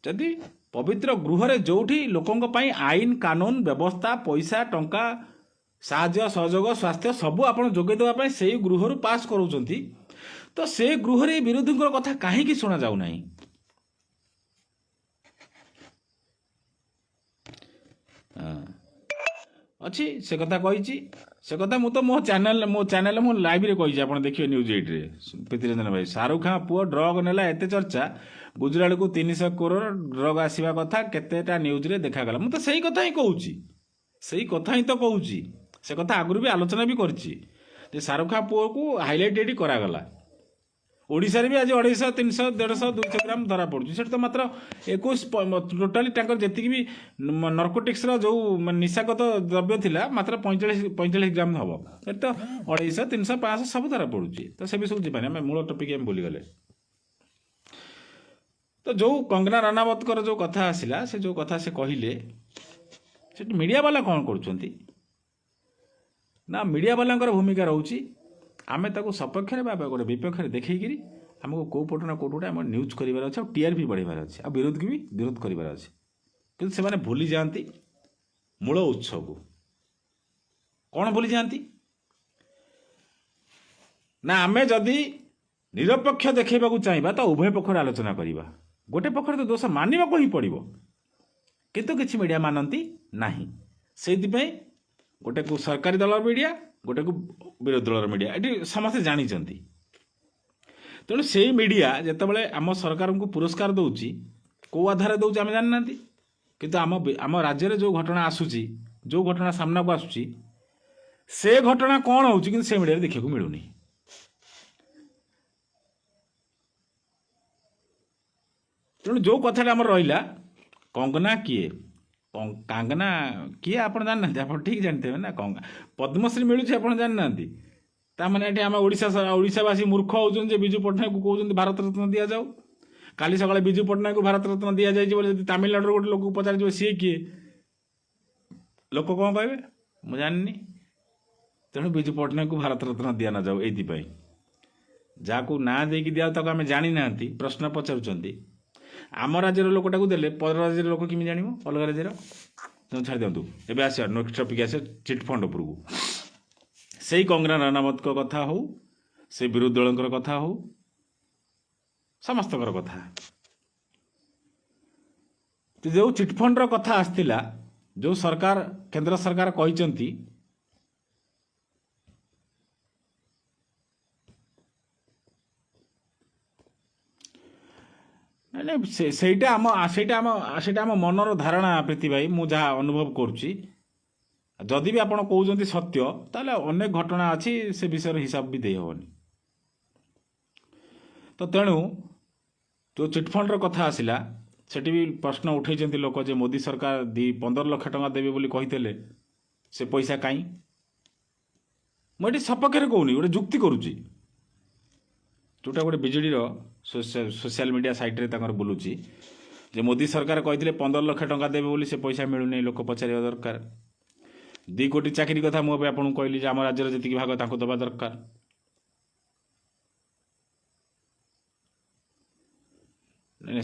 ଯଦି ପବିତ୍ର ଗୃହରେ ଯେଉଁଠି ଲୋକଙ୍କ ପାଇଁ ଆଇନ କାନୁନ ବ୍ୟବସ୍ଥା, ପଇସା ଟଙ୍କା, ସାହାଯ୍ୟ ସହଯୋଗ, ସ୍ୱାସ୍ଥ୍ୟ ସବୁ ଆପଣ ଯୋଗାଇ ଦେବା ପାଇଁ ସେଇ ଗୃହରୁ ପାସ୍ କରୁଛନ୍ତି, ତ ସେ ଗୃହରେ ବିରୋଧୀଙ୍କର କଥା କାହିଁକି ଶୁଣାଯାଉନାହିଁ? ଅଛି ସେ କଥା କହିଛି ସେ କଥା ମୁଁ ତ ମୋ ଚ୍ୟାନେଲ ମୁଁ ଲାଇଭରେ କହିଛି ଆପଣ ଦେଖିବେ ନ୍ୟୁଜ୍ 8ରେ ପ୍ରୀତିରଞ୍ଜନ ଭାଇ ଶାହରୁଖ ଖାଁ ପୁଅ ଡ୍ରଗ୍ ନେଲା ଏତେ ଚର୍ଚ୍ଚା ଗୁଜୁରାଟକୁ 300 କରୋଡ଼ ଡ୍ରଗ୍ ଆସିବା କଥା କେତେଟା ନ୍ୟୁଜ୍ରେ ଦେଖାଗଲା ମୁଁ ତ ସେଇ କଥା ହିଁ କହୁଛି ସେଇ କଥା ହିଁ ତ କହୁଛି ସେ କଥା ଆଗରୁ ବି ଆଲୋଚନା ବି କରିଛି ଯେ ଶାହରୁଖ ଖାଁ ପୁଅକୁ ହାଇଲାଇଟ୍ ଏଠି କରାଗଲା ଓଡ଼ିଶାରେ ବି ଆଜି 250 300 150 200 ଗ୍ରାମ ଧରା ପଡ଼ୁଛି ସେଠି ତ ମାତ୍ର 21 ଟୋଟାଲି ତାଙ୍କର ଯେତିକି ବି ନର୍କୋଟିକ୍ସର ଯେଉଁ ନିଶାଗତ ଦ୍ରବ୍ୟ ଥିଲା ମାତ୍ର 45 ଗ୍ରାମ ହେବ ଏଠି ତ 250 300 500 ସବୁ ଧରା ପଡ଼ୁଛି ତ ସେ ବିଷୟକୁ ଯିବାନି ଆମେ ମୂଳ ଟପିକ୍ ଆମେ ଭୁଲିଗଲେ ତ ଯେଉଁ କଙ୍ଗନା ରାନାୱତଙ୍କର ଯେଉଁ କଥା ଆସିଲା ସେ ଯେଉଁ କଥା ସେ କହିଲେ ସେଠି ମିଡ଼ିଆ ବାଲା କ'ଣ କରୁଛନ୍ତି ନା ମିଡ଼ିଆ ବାଲାଙ୍କର ଭୂମିକା ରହୁଛି ଆମେ ତାକୁ ସପକ୍ଷରେ ବା ଗୋଟେ ବିପକ୍ଷରେ ଦେଖେଇକିରି ଆମକୁ କେଉଁ ପଟୁ ନା କେଉଁଠି ଗୋଟେ ଆମର ନ୍ୟୁଜ୍ କରିବାର ଅଛି ଆଉ ଟିଆରପି ବଢ଼େଇବାର ଅଛି ଆଉ ବିରୋଧକୁ ବି ବିରୋଧ କରିବାର ଅଛି କିନ୍ତୁ ସେମାନେ ଭୁଲି ଯାଆନ୍ତି ମୂଳ ଉତ୍ସକୁ କ'ଣ ଭୁଲି ଯାଆନ୍ତି ନା ଆମେ ଯଦି ନିରପେକ୍ଷ ଦେଖାଇବାକୁ ଚାହିଁବା ତ ଉଭୟ ପକ୍ଷରେ ଆଲୋଚନା କରିବା ଗୋଟେ ପକ୍ଷରେ ତ ଦୋଷ ମାନିବାକୁ ହିଁ ପଡ଼ିବ କିନ୍ତୁ କିଛି ମିଡ଼ିଆ ମାନନ୍ତି ନାହିଁ ସେଇଥିପାଇଁ ଗୋଟେକୁ ସରକାରୀ ଦଳର ମିଡ଼ିଆ ଗୋଟେକୁ ବିରୋଧୀ ଦଳର ମିଡ଼ିଆ ଏଠି ସମସ୍ତେ ଜାଣିଛନ୍ତି ତେଣୁ ସେଇ ମିଡ଼ିଆ ଯେତେବେଳେ ଆମ ସରକାରଙ୍କୁ ପୁରସ୍କାର ଦେଉଛି କେଉଁ ଆଧାରରେ ଦେଉଛି ଆମେ ଜାଣିନାହାନ୍ତି କିନ୍ତୁ ଆମ ରାଜ୍ୟରେ ଯେଉଁ ଘଟଣା ଆସୁଛି ଯେଉଁ ଘଟଣା ସାମ୍ନାକୁ ଆସୁଛି ସେ ଘଟଣା କ'ଣ ହେଉଛି କିନ୍ତୁ ସେ ମିଡ଼ିଆରେ ଦେଖିବାକୁ ମିଳୁନି ତେଣୁ ଯେଉଁ କଥାଟା ଆମର ରହିଲା କଙ୍ଗନା କିଏ କାଙ୍ଗନା କିଏ ଆପଣ ଜାଣିନାହାନ୍ତି ଆପଣ ଠିକ୍ ଜାଣିଥିବେ ନା ପଦ୍ମଶ୍ରୀ ମିଳୁଛି ଆପଣ ଜାଣିନାହାନ୍ତି ତାମାନେ ଏଠି ଆମେ ଓଡ଼ିଶାବାସୀ ମୂର୍ଖ ହେଉଛନ୍ତି ଯେ ବିଜୁ ପଟ୍ଟନାୟକକୁ କହୁଛନ୍ତି ଭାରତ ରତ୍ନ ଦିଆଯାଉ କାଲି ସକାଳେ ବିଜୁ ପଟ୍ଟନାୟକକୁ ଭାରତ ରତ୍ନ ଦିଆଯାଇଛି ବୋଲି ଯଦି ତାମିଲନାଡୁର ଗୋଟେ ଲୋକକୁ ପଚାରିଯିବ ସିଏ କିଏ ଲୋକ କ'ଣ କହିବେ ମୁଁ ଜାଣିନି ତେଣୁ ବିଜୁ ପଟ୍ଟନାୟକକୁ ଭାରତ ରତ୍ନ ଦିଆ ନଯାଉ ଏଇଥିପାଇଁ ଯାହାକୁ ନାଁ ଦେଇକି ଦିଆଯାଉ ତାକୁ ଆମେ ଜାଣିନାହାନ୍ତି ପ୍ରଶ୍ନ ପଚାରୁଛନ୍ତି ଆମ ରାଜ୍ୟର ଲୋକଟାକୁ ଦେଲେ ପର ରାଜ୍ୟର ଲୋକ କେମିତି ଜାଣିବ ଅଲଗା ରାଜ୍ୟର ଛାଡ଼ି ଦିଅନ୍ତୁ ଏବେ ଆସିବା ନେକ୍ସଟ ଟପିକ୍ ଆସିବା ଚିଟଫଣ୍ଡ ଉପରକୁ ସେଇ କଙ୍ଗନା ରାନାୱତଙ୍କ କଥା ହଉ ସେ ବିରୋଧୀ ଦଳଙ୍କର କଥା ହଉ ସମସ୍ତଙ୍କର କଥା ଯେଉଁ ଚିଟଫଣ୍ଡର କଥା ଆସିଥିଲା ଯେଉଁ ସରକାର କେନ୍ଦ୍ର ସରକାର କହିଛନ୍ତି ସେଇଟା ଆମ ମନର ଧାରଣା ପ୍ରୀତି ଭାଇ ମୁଁ ଯାହା ଅନୁଭବ କରୁଛି ଯଦି ବି ଆପଣ କହୁଛନ୍ତି ସତ୍ୟ ତାହେଲେ ଅନେକ ଘଟଣା ଅଛି ସେ ବିଷୟରେ ହିସାବ ବି ଦେଇହେବନି ତ ତେଣୁ ଯେଉଁ ଚିଟଫଣ୍ଡର କଥା ଆସିଲା ସେଠି ବି ପ୍ରଶ୍ନ ଉଠେଇଛନ୍ତି ଲୋକ ଯେ ମୋଦି ସରକାର 15 ଲକ୍ଷ ଟଙ୍କା ଦେବେ ବୋଲି କହିଥିଲେ ସେ ପଇସା କାହିଁ ମୁଁ ଏଠି ସପକ୍ଷରେ କହୁନି ଗୋଟେ ଯୁକ୍ତି କରୁଛି ଯେଉଁଟା ଗୋଟେ ବିଜେଡ଼ିର ସୋସିଆଲ ମିଡ଼ିଆ ସାଇଟ୍ରେ ତାଙ୍କର ବୁଲୁଛି ଯେ ମୋଦି ସରକାର କହିଥିଲେ 15 ଲକ୍ଷ ଟଙ୍କା ଦେବେ ବୋଲି ସେ ପଇସା ମିଳୁନି ଲୋକ ପଚାରିବା ଦରକାର 2 କୋଟି ଚାକିରି କଥା ମୁଁ ଏବେ ଆପଣଙ୍କୁ କହିଲି ଯେ ଆମ ରାଜ୍ୟର ଯେତିକି ଭାଗ ତାଙ୍କୁ ଦେବା ଦରକାର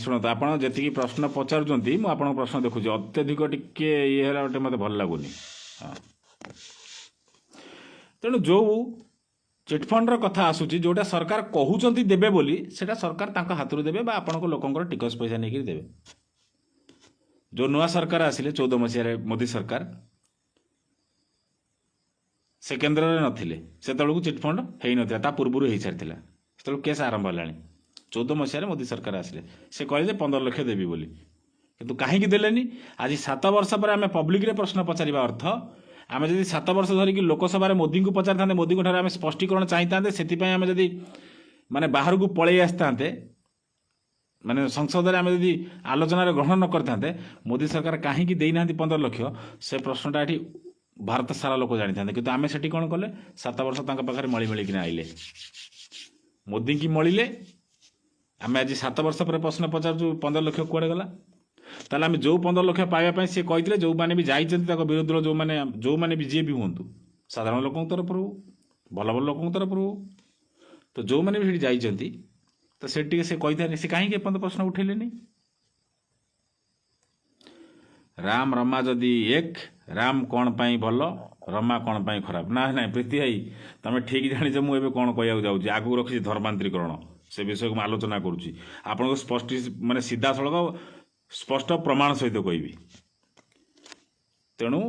ଶୁଣନ୍ତୁ ଆପଣ ଯେତିକି ପ୍ରଶ୍ନ ପଚାରୁଛନ୍ତି ମୁଁ ଆପଣଙ୍କ ପ୍ରଶ୍ନ ଦେଖୁଛି ଅତ୍ୟଧିକ ଟିକେ ଇଏ ହେଲା ଗୋଟେ ମୋତେ ଭଲ ଲାଗୁନି ତେଣୁ ଯେଉଁ ଚିଟଫଣ୍ଡର କଥା ଆସୁଛି ଯେଉଁଟା ସରକାର କହୁଛନ୍ତି ଦେବେ ବୋଲି ସେଇଟା ସରକାର ତାଙ୍କ ହାତରୁ ଦେବେ ବା ଆପଣଙ୍କ ଲୋକଙ୍କର ଟିକସ ପଇସା ନେଇକରି ଦେବେ ଯେଉଁ ନୂଆ ସରକାର ଆସିଲେ 14 ମସିହାରେ ମୋଦି ସରକାର ସେ କେନ୍ଦ୍ରରେ ନଥିଲେ ସେତେବେଳକୁ ଚିଟଫଣ୍ଡ ହେଇନଥିଲା ତା ପୂର୍ବରୁ ହେଇସାରିଥିଲା ସେତେବେଳକୁ କେସ୍ ଆରମ୍ଭ ହେଲାଣି 14 ମସିହାରେ ମୋଦି ସରକାର ଆସିଲେ ସେ କହିଲେ ଯେ 15 ଲକ୍ଷ ଦେବି ବୋଲି କିନ୍ତୁ କାହିଁକି ଦେଲେନି ଆଜି 7 ବର୍ଷ ପରେ ଆମେ ପବ୍ଲିକରେ ପ୍ରଶ୍ନ ପଚାରିବା ଅର୍ଥ ଆମେ ଯଦି 7 ବର୍ଷ ଧରିକି ଲୋକସଭାରେ ମୋଦିଙ୍କୁ ପଚାରିଥାନ୍ତେ ମୋଦିଙ୍କ ଠାରୁ ଆମେ ସ୍ପଷ୍ଟୀକରଣ ଚାହିଁଥାନ୍ତେ ସେଥିପାଇଁ ଆମେ ଯଦି ମାନେ ବାହାରକୁ ପଳେଇ ଆସିଥାନ୍ତେ ମାନେ ସଂସଦରେ ଆମେ ଯଦି ଆଲୋଚନାରେ ଗ୍ରହଣ ନ କରିଥାନ୍ତେ ମୋଦି ସରକାର କାହିଁକି ଦେଇନାହାନ୍ତି 15 ଲକ୍ଷ ସେ ପ୍ରଶ୍ନଟା ଏଠି ଭାରତ ସାରା ଲୋକ ଜାଣିଥାନ୍ତେ କିନ୍ତୁ ଆମେ ସେଠି କ'ଣ କଲେ 7 ବର୍ଷ ତାଙ୍କ ପାଖରେ ମଳିକିନା ଆଇଲେ ମୋଦିଙ୍କୁ ମଳିଲେ ଆମେ ଆଜି 7 ବର୍ଷ ପରେ ପ୍ରଶ୍ନ ପଚାରୁଛୁ 15 ଲକ୍ଷ କୁଆଡ଼େ ଗଲା ତାହେଲେ ଆମେ ଯେଉଁ 15 ଲକ୍ଷ ପାଇବା ପାଇଁ ସେ କହିଥିଲେ ଯେଉଁମାନେ ବି ଯାଇଛନ୍ତି ତାଙ୍କ ବିରୋଧୀ ଦଳ ଯେଉଁମାନେ ବି ଯିଏ ବି ହୁଅନ୍ତୁ ସାଧାରଣ ଲୋକଙ୍କ ତରଫରୁ ଭଲ ଭଲ ଲୋକଙ୍କ ତରଫରୁ ତ ଯେଉଁମାନେ ବି ସେଠି ଯାଇଛନ୍ତି ତ ସେଠି ଟିକେ ସେ କହିଥାନ୍ତି ସେ କାହିଁକି ଏପର୍ଯ୍ୟନ୍ତ ପ୍ରଶ୍ନ ଉଠେଇଲେନି ରାମ ରମା ଯଦି ଏକ ରାମ କ'ଣ ପାଇଁ ଭଲ ରମା କ'ଣ ପାଇଁ ଖରାପ ନାଇଁ ପ୍ରୀତି ଭାଇ ତମେ ଠିକ୍ ଜାଣିଛ ମୁଁ ଏବେ କ'ଣ କହିବାକୁ ଯାଉଛି ଆଗକୁ ରଖିଛି ଧର୍ମାନ୍ତରୀକରଣ ସେ ବିଷୟକୁ ମୁଁ ଆଲୋଚନା କରୁଛି ଆପଣଙ୍କୁ ମାନେ ସିଧାସଳଖ ସ୍ପଷ୍ଟ ପ୍ରମାଣ ସହିତ କହିବି ତେଣୁ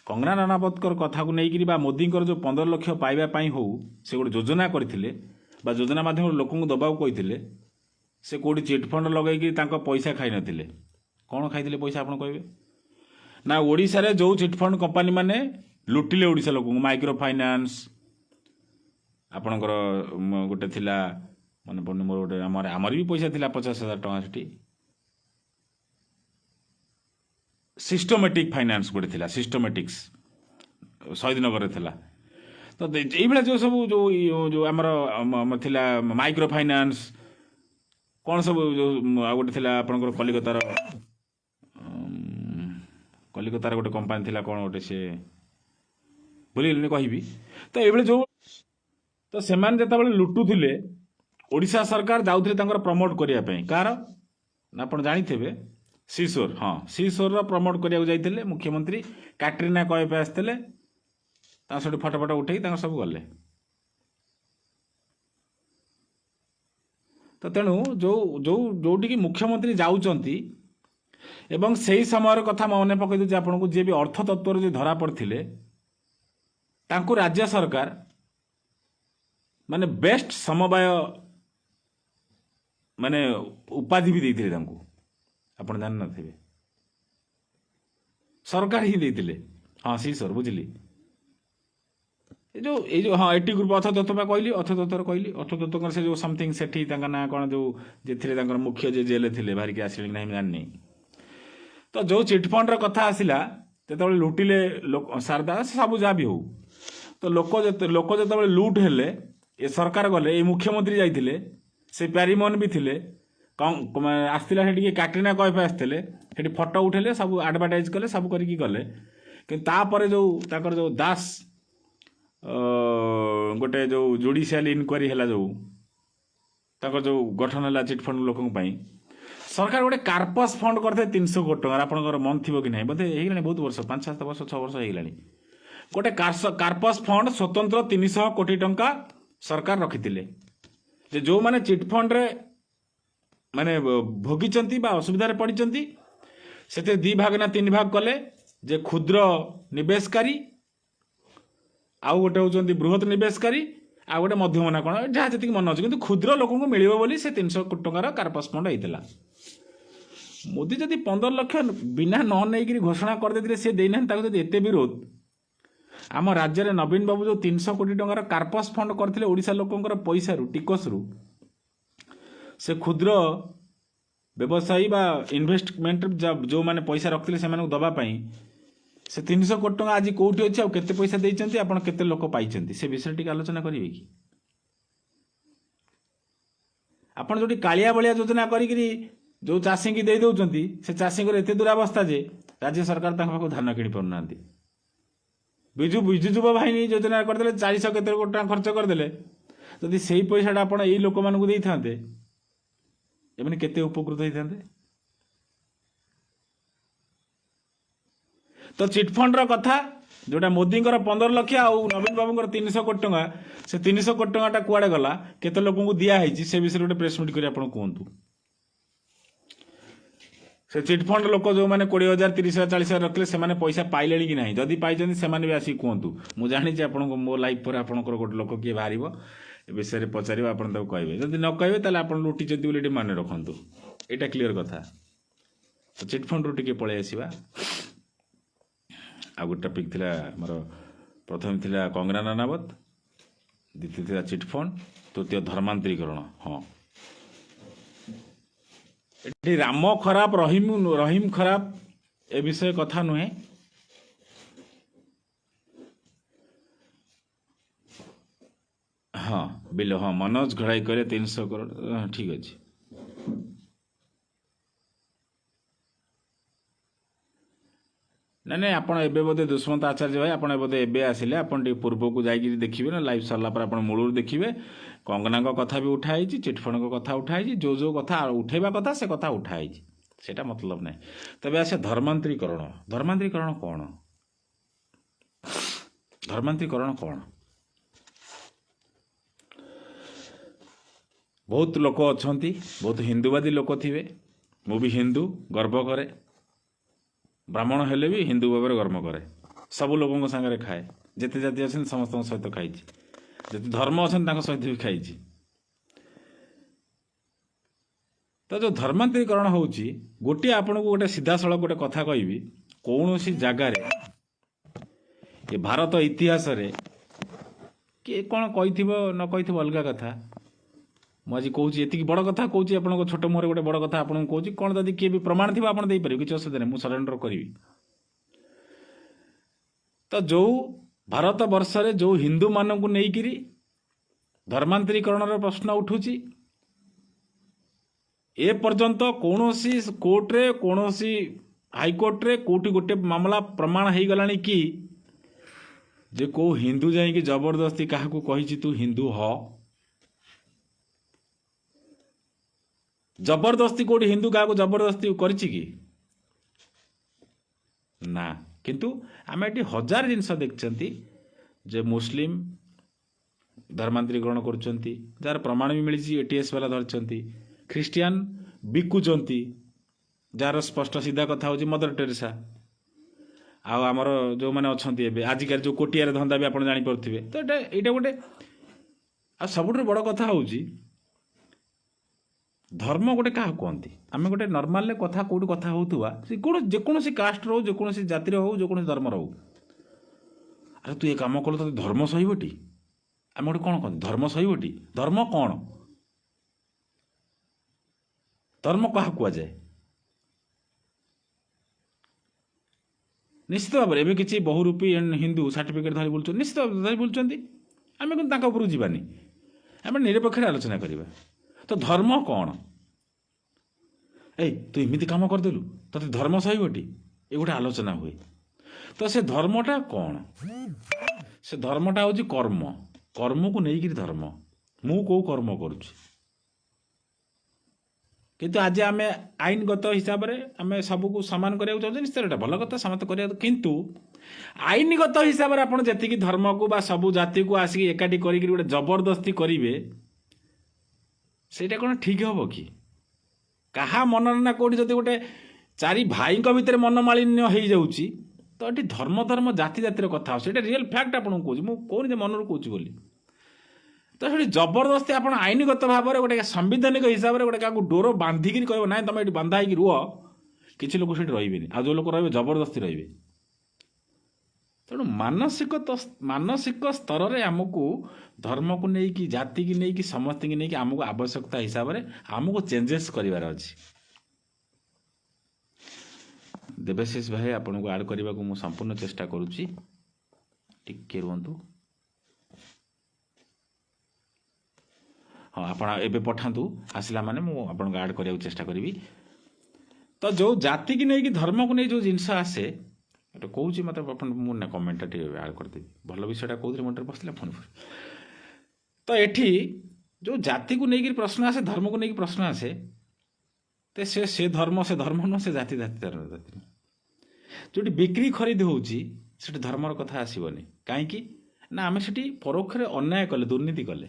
कंगना राणावतकर कथा को लेकिन बा मोदीଙ୍କର जो 15 लक्ष पाइबा ପାଇଁ ହଉ से गोटे योजना करथिले बा योजना माध्यम लोक दबाव कहिथिले से कोडी चिटफंड लगैकी तांको पैसा खाई नथिले कौन खाइथिले पैसा आपण कहबे ना ओडिसा रे जो चिटफंड कंपनी माने लुटिले ओडिसा लोक माइक्रो फाइनान्स आपणकर गोटे थिला माने पड़ने मोर गोटे आमर भी पैसा थिला 50,000 टଙ୍କା सेठी सिस्टमेटिक फाइनान्स गोटे थिला सिस्टमेटिक्स शहीद नगर थिला तो ये जो सब जो आमर थिला माइक्रो फाइनान्स कौन सब जो गोटे थिला आपणकर कलिकतार गोटे कंपनी थिला कौन गोटे से भूलिगली कहबी तो ये जो तो सेमान जेतेबेले लुटुथिले ओडिशा सरकार जाउथिले तांकर प्रमोट करिया पई कार आपण जानिथिबे सीसोर हाँ सीसोर रो प्रमोट करिया जाइथिले मुख्यमंत्री कैटरीना कैफ आस्थिले ता सठी फटो फटो उठेई तांकर सब गले तो तेणु जो जो जोटी की मुख्यमंत्री जाउचंती एवं सही समय कथा मन पकई दूसरे आपको जी भी अर्थ तत्व जो धरा पड़ते तांको राज्य सरकार माने बेस्ट समवाय माने उपाधि भी देते आप जान नथिबे सरकार ही देते हाँ सी सर बुझिली ये जो हाँ 80 ग्रुप अर्थ तत्व कहली अर्थ तत्व से जो समथिंग सेठी ना कौन जो जे मुख्य जे जेल थे बाहरिक आसिले ना जाननी तो जो चिटफंड कथा आसला जो लुटिले शारदा सब जहाँ भी हो तो लोक जो लुट हेले ये सरकार गले ये मुख्यमंत्री जाइए से प्यारीमोहन भी थे आसला से कैटरीना कैफ आसते फटो उठेले सब आडभाटाइज कले सब करके गले कि जो दास गोटे जो जुडिशियल इनक्वारी है जो जो गठन है चिटफंड लोक सरकार गोटे कार्पस फंड करते 300 कोटी टଙ୍କା आपंकर मन थी कि ना बोधे हो बहुत वर्ष 5-7 वर्ष 6 वर्ष हो गोटे कार्पस फंड स्वतंत्र 300 कोटी टଙ୍କା सरकार रखी जो माने चिटफंड रे माने भोगी असुविधा पड़ी से 2 भाग ना 3 भाग कले जे क्षुद्र निवेशकारी आउ गोटे होती बृहत निवेशकारी आ गोटे मध्यम ना कौन जहाँ जी मन अच्छे कि क्षुद्र लोक मिले बोली से 300 कोटी टଙ୍କାର कार्पस फंड होता मोदी जदि 15 लक्ष बिना न नहीं घोषणा करदे सी देना एत विरोध आम राज्य में नवीन बाबू जो 300 कोटी टଙ୍କାର कार्पस फंड करते ओडिशा लोकंकर पैसा टिकस रु से क्षुद्र व्यवसायी बा इन्वेस्टमेंट जो मैंने पैसा रखते से दवापाई से 300 कोटी टଙ୍କା आज कौटी अच्छे आउ केते पैसा देइचंती आपण केते लोक पाइचंती से विषय टिक आलोचना करिवे कि आपण जोटी कालिया बलिया योजना करी जो चाषी की दे दउचंती से चाषी को एते दुरावस्था जे राज्य सरकार तांका पाखु धान किनि पड़नांती बिजु युवा बाहिनी योजना करदेले 400 केते कोटी टଙ୍କା खर्च करदेले जदि सेही पैसाटा आपण एई लोक मानकु देई थांते एमने केते उपकृत होई थांते तो चिटफंड कथा जोटा मोदी 15 लक्ष आउ नवीन बाबू 300 कोटी टଙ୍କା से 300 कोटी टଙ୍କାटा कुआडे गला केते लोक को दिया है से विषय गोटे प्रेस मीट करी आपण कहतु से चिटफंड लोक जो मैंने 20,000 30,000 40,000 रखले से माने पैसा पाइले कि नहीं जदि पाइछन से माने भी आसी कहतु मु जानि जे आपण मो लाइफ पर आपणकर गोटे लोक किए बाहरिबो ए विषय रे पचारिबो आपण ताको कहबे जदि न कहबे ताले आपण लुटी जदि बोली माने रखंतु एटा क्लियर कथा तो चिटफंड रो टिके पळे आसीबा आ गोटे टपिक थिला हमर प्रथम थिला कंगना राणावत द्वितीय थिला चिटफंड तृतीय धर्मांतरीकरण हाँ एठी राम खराब रहीम खराब ए विषय कथा नुहे हाँ बिल हाँ मनोज घड़ाई करे 300 करोड़ ठीक अच्छे नहीं आप बोधे दुष्मंत आचार्य भाई आप बोधे एवं आसिले आपन पूर्व को जाकि देखिए ना लाइव सरला आप मूल देखिए कंगना कथा भी उठाई चिटफंड कथा उठाई जो कथा उठेबा कथा से कथा उठाई सेटा मतलब नहीं तबे आसे धर्मांतरीकरण कौन बहुत लोक अच्छा बहुत हिंदूवादी लोक थे मु भी हिंदू गर्व करे ब्राह्मण हेले भी हिंदू भाव गर्व करे ସବୁ ଲୋକଙ୍କ ସାଙ୍ଗରେ ଖାଏ, ଯେତେ ଜାତି ଅଛନ୍ତି ସମସ୍ତଙ୍କ ସହିତ ଖାଇଛି, ଯେତେ ଧର୍ମ ଅଛନ୍ତି ତାଙ୍କ ସହିତ ବି ଖାଇଛି। ତ ଯେଉଁ ଧର୍ମାନ୍ତରୀକରଣ ହେଉଛି, ଗୋଟିଏ ଆପଣଙ୍କୁ ଗୋଟେ ସିଧାସଳଖ ଗୋଟେ କଥା କହିବି, କୌଣସି ଜାଗାରେ ଏ ଭାରତ ଇତିହାସରେ କିଏ କ'ଣ କହିଥିବ ନ କହିଥିବ ଅଲଗା କଥା, ମୁଁ ଆଜି କହୁଛି ଏତିକି ବଡ଼ କଥା କହୁଛି, ଆପଣଙ୍କ ଛୋଟ ମୁହଁରେ ଗୋଟେ ବଡ଼ କଥା ଆପଣଙ୍କୁ କହୁଛି, କ'ଣ ଯଦି କିଏ ବି ପ୍ରମାଣ ଥିବ ଆପଣ ଦେଇପାରିବେ, କିଛି ଅସୁବିଧା ନାହିଁ, ମୁଁ ସରେଣ୍ଡର କରିବି। ତ ଯେଉଁ ଭାରତ ବର୍ଷରେ ଯେଉଁ ହିନ୍ଦୁମାନଙ୍କୁ ନେଇକିରି ଧର୍ମାନ୍ତରୀକରଣର ପ୍ରଶ୍ନ ଉଠୁଛି, ଏ ପର୍ଯ୍ୟନ୍ତ କୌଣସି କୋର୍ଟରେ କୌଣସି ହାଇକୋର୍ଟରେ କେଉଁଠି ଗୋଟେ ମାମଲା ପ୍ରମାଣ ହେଇଗଲାଣି କି ଯେ କେଉଁ ହିନ୍ଦୁ ଯାଇକି ଜବରଦସ୍ତି କାହାକୁ କହିଛି ତୁ ହିନ୍ଦୁ ହ, ଜବରଦସ୍ତି କେଉଁଠି ହିନ୍ଦୁ କାହାକୁ ଜବରଦସ୍ତି କରିଛି କି? ନା। କିନ୍ତୁ ଆମେ ଏଠି ହଜାର ଜିନିଷ ଦେଖିଛନ୍ତି ଯେ ମୁସଲିମ ଧର୍ମାନ୍ତରୀକରଣ କରୁଛନ୍ତି, ଯାହାର ପ୍ରମାଣ ବି ମିଳିଛି, ATS ବାଲା ଧରିଛନ୍ତି, ଖ୍ରୀଷ୍ଟିଆନ ବିକୁଛନ୍ତି, ଯାହାର ସ୍ପଷ୍ଟ ସିଧା କଥା ହେଉଛି ମଦର ଟେରେସା, ଆଉ ଆମର ଯେଉଁମାନେ ଅଛନ୍ତି ଏବେ ଆଜିକାଲି ଯେଉଁ କୋଟିଆରେ ଧନ୍ଦା ବି ଆପଣ ଜାଣିପାରୁଥିବେ। ତ ଏଇଟା ଗୋଟେ, ଆଉ ସବୁଠାରୁ ବଡ଼ କଥା ହେଉଛି ଧର୍ମ ଗୋଟେ କାହାକୁ କୁହନ୍ତି? ଆମେ ଗୋଟେ ନର୍ମାଲରେ କଥା କେଉଁଠି କଥା ହେଉଥିବା, ସେ ଯେକୌଣସି କାଷ୍ଟର ହଉ, ଯେକୌଣସି ଜାତିର ହଉ, ଯେକୌଣସି ଧର୍ମର ହଉ, ଆରେ ତୁ ଏ କାମ କଲୁ ତୋତେ ଧର୍ମ ସହିବଟି? ଆମେ ଗୋଟେ କ'ଣ କହନ୍ତି, ଧର୍ମ ସହିବଟି? ଧର୍ମ କ'ଣ? ଧର୍ମ କାହାକୁ କୁହାଯାଏ? ନିଶ୍ଚିତ ଭାବରେ ଏବେ କିଛି ବହୁରୂପୀ ହିନ୍ଦୁ ସାର୍ଟିଫିକେଟ୍ ଧରି ବୁଲୁଛନ୍ତି, ନିଶ୍ଚିତ ଧରି ବୁଲୁଛନ୍ତି, ଆମେ କିନ୍ତୁ ତାଙ୍କ ଉପରକୁ ଯିବାନି, ଆମେ ନିରପେକ୍ଷରେ ଆଲୋଚନା କରିବା। ତ ଧର୍ମ କ'ଣ? ଏଇ ତୁ ଏମିତି କାମ କରିଦେଲୁ ତତେ ଧର୍ମ ସହିବଟି? ଏ ଗୋଟେ ଆଲୋଚନା ହୁଏ। ତ ସେ ଧର୍ମଟା କ'ଣ? ସେ ଧର୍ମଟା ହେଉଛି କର୍ମ, କର୍ମକୁ ନେଇକିରି ଧର୍ମ। ମୁଁ କେଉଁ କର୍ମ କରୁଛି? କିନ୍ତୁ ଆଜି ଆମେ ଆଇନଗତ ହିସାବରେ ଆମେ ସବୁକୁ ସମାନ କରିବାକୁ ଚାହୁଁଛୁ, ନିଶ୍ଚୟ ଏଇଟା ଭଲ କଥା, ସମସ୍ତେ କରିବା, କିନ୍ତୁ ଆଇନଗତ ହିସାବରେ ଆପଣ ଯେତିକି ଧର୍ମକୁ ବା ସବୁ ଜାତିକୁ ଆସିକି ଏକାଠି କରିକି ଗୋଟେ ଜବରଦସ୍ତି କରିବେ, ସେଇଟା କ'ଣ ଠିକ୍ ହେବ କି? କାହା ମନରେ ନା କେଉଁଠି ଯଦି ଗୋଟେ ଚାରି ଭାଇଙ୍କ ଭିତରେ ମନମାଳିନ୍ୟ ହେଇଯାଉଛି, ତ ଏଠି ଧର୍ମ ଧର୍ମ ଜାତି ଜାତିର କଥା ହେଉଛି, ସେଇଟା ରିଏଲ୍ ଫ୍ୟାକ୍ଟ ଆପଣଙ୍କୁ କହୁଛି, ମୁଁ କହୁନି ଯେ ମନରୁ କହୁଛି ବୋଲି। ତ ସେଠି ଜବରଦସ୍ତି ଆପଣ ଆଇନଗତ ଭାବରେ ଗୋଟେ ସାମ୍ବିଧାନିକ ହିସାବରେ ଗୋଟେ କାହାକୁ ଡୋର ବାନ୍ଧିକିରି କହିବ ନାଇଁ ତମେ ଏଠି ବାନ୍ଧା ହେଇକି ରୁହ, କିଛି ଲୋକ ସେଠି ରହିବେନି, ଆଉ ଯେଉଁ ଲୋକ ରହିବେ ଜବରଦସ୍ତି ରହିବେ। ତେଣୁ ମାନସିକ ସ୍ତରରେ ଆମକୁ ଧର୍ମକୁ ନେଇକି, ଜାତିକି ନେଇକି, ସମସ୍ତଙ୍କୁ ନେଇକି ଆମକୁ ଆବଶ୍ୟକତା ହିସାବରେ ଆମକୁ ଚେଞ୍ଜେସ୍ କରିବାର ଅଛି। ଦେବାଶିଷ ଭାଇ ଆପଣଙ୍କୁ ଆଡ଼୍ କରିବାକୁ ମୁଁ ସମ୍ପୂର୍ଣ୍ଣ ଚେଷ୍ଟା କରୁଛି, ଟିକେ ରୁହନ୍ତୁ। ହଁ, ଆପଣ ଏବେ ପଠାନ୍ତୁ, ଆସିଲା ମାନେ ମୁଁ ଆପଣଙ୍କୁ ଆଡ଼୍ କରିବାକୁ ଚେଷ୍ଟା କରିବି। ତ ଯେଉଁ ଜାତିକି ନେଇକି ଧର୍ମକୁ ନେଇ ଯେଉଁ ଜିନିଷ ଆସେ, ଏଇଟା କହୁଛି ମୋତେ ଆପଣ, ମୁଁ ନା କମେଣ୍ଟଟା ଟିକେ ଆଡ଼୍ କରିଦେବି, ଭଲ ବିଷୟଟା କହୁଥିଲି ମନରେ ପଶିଲା ଫୋନ୍। ତ ଏଠି ଯେଉଁ ଜାତିକୁ ନେଇକି ପ୍ରଶ୍ନ ଆସେ, ଧର୍ମକୁ ନେଇକି ପ୍ରଶ୍ନ ଆସେ, ତ ସେ ଧର୍ମ ନୁହଁ, ସେ ଜାତି ଜାତି। ଯେଉଁଠି ବିକ୍ରି ଖରିଦ ହେଉଛି ସେଠି ଧର୍ମର କଥା ଆସିବନି। କାହିଁକି ନା ଆମେ ସେଠି ପରୋକ୍ଷରେ ଅନ୍ୟାୟ କଲେ, ଦୁର୍ନୀତି କଲେ,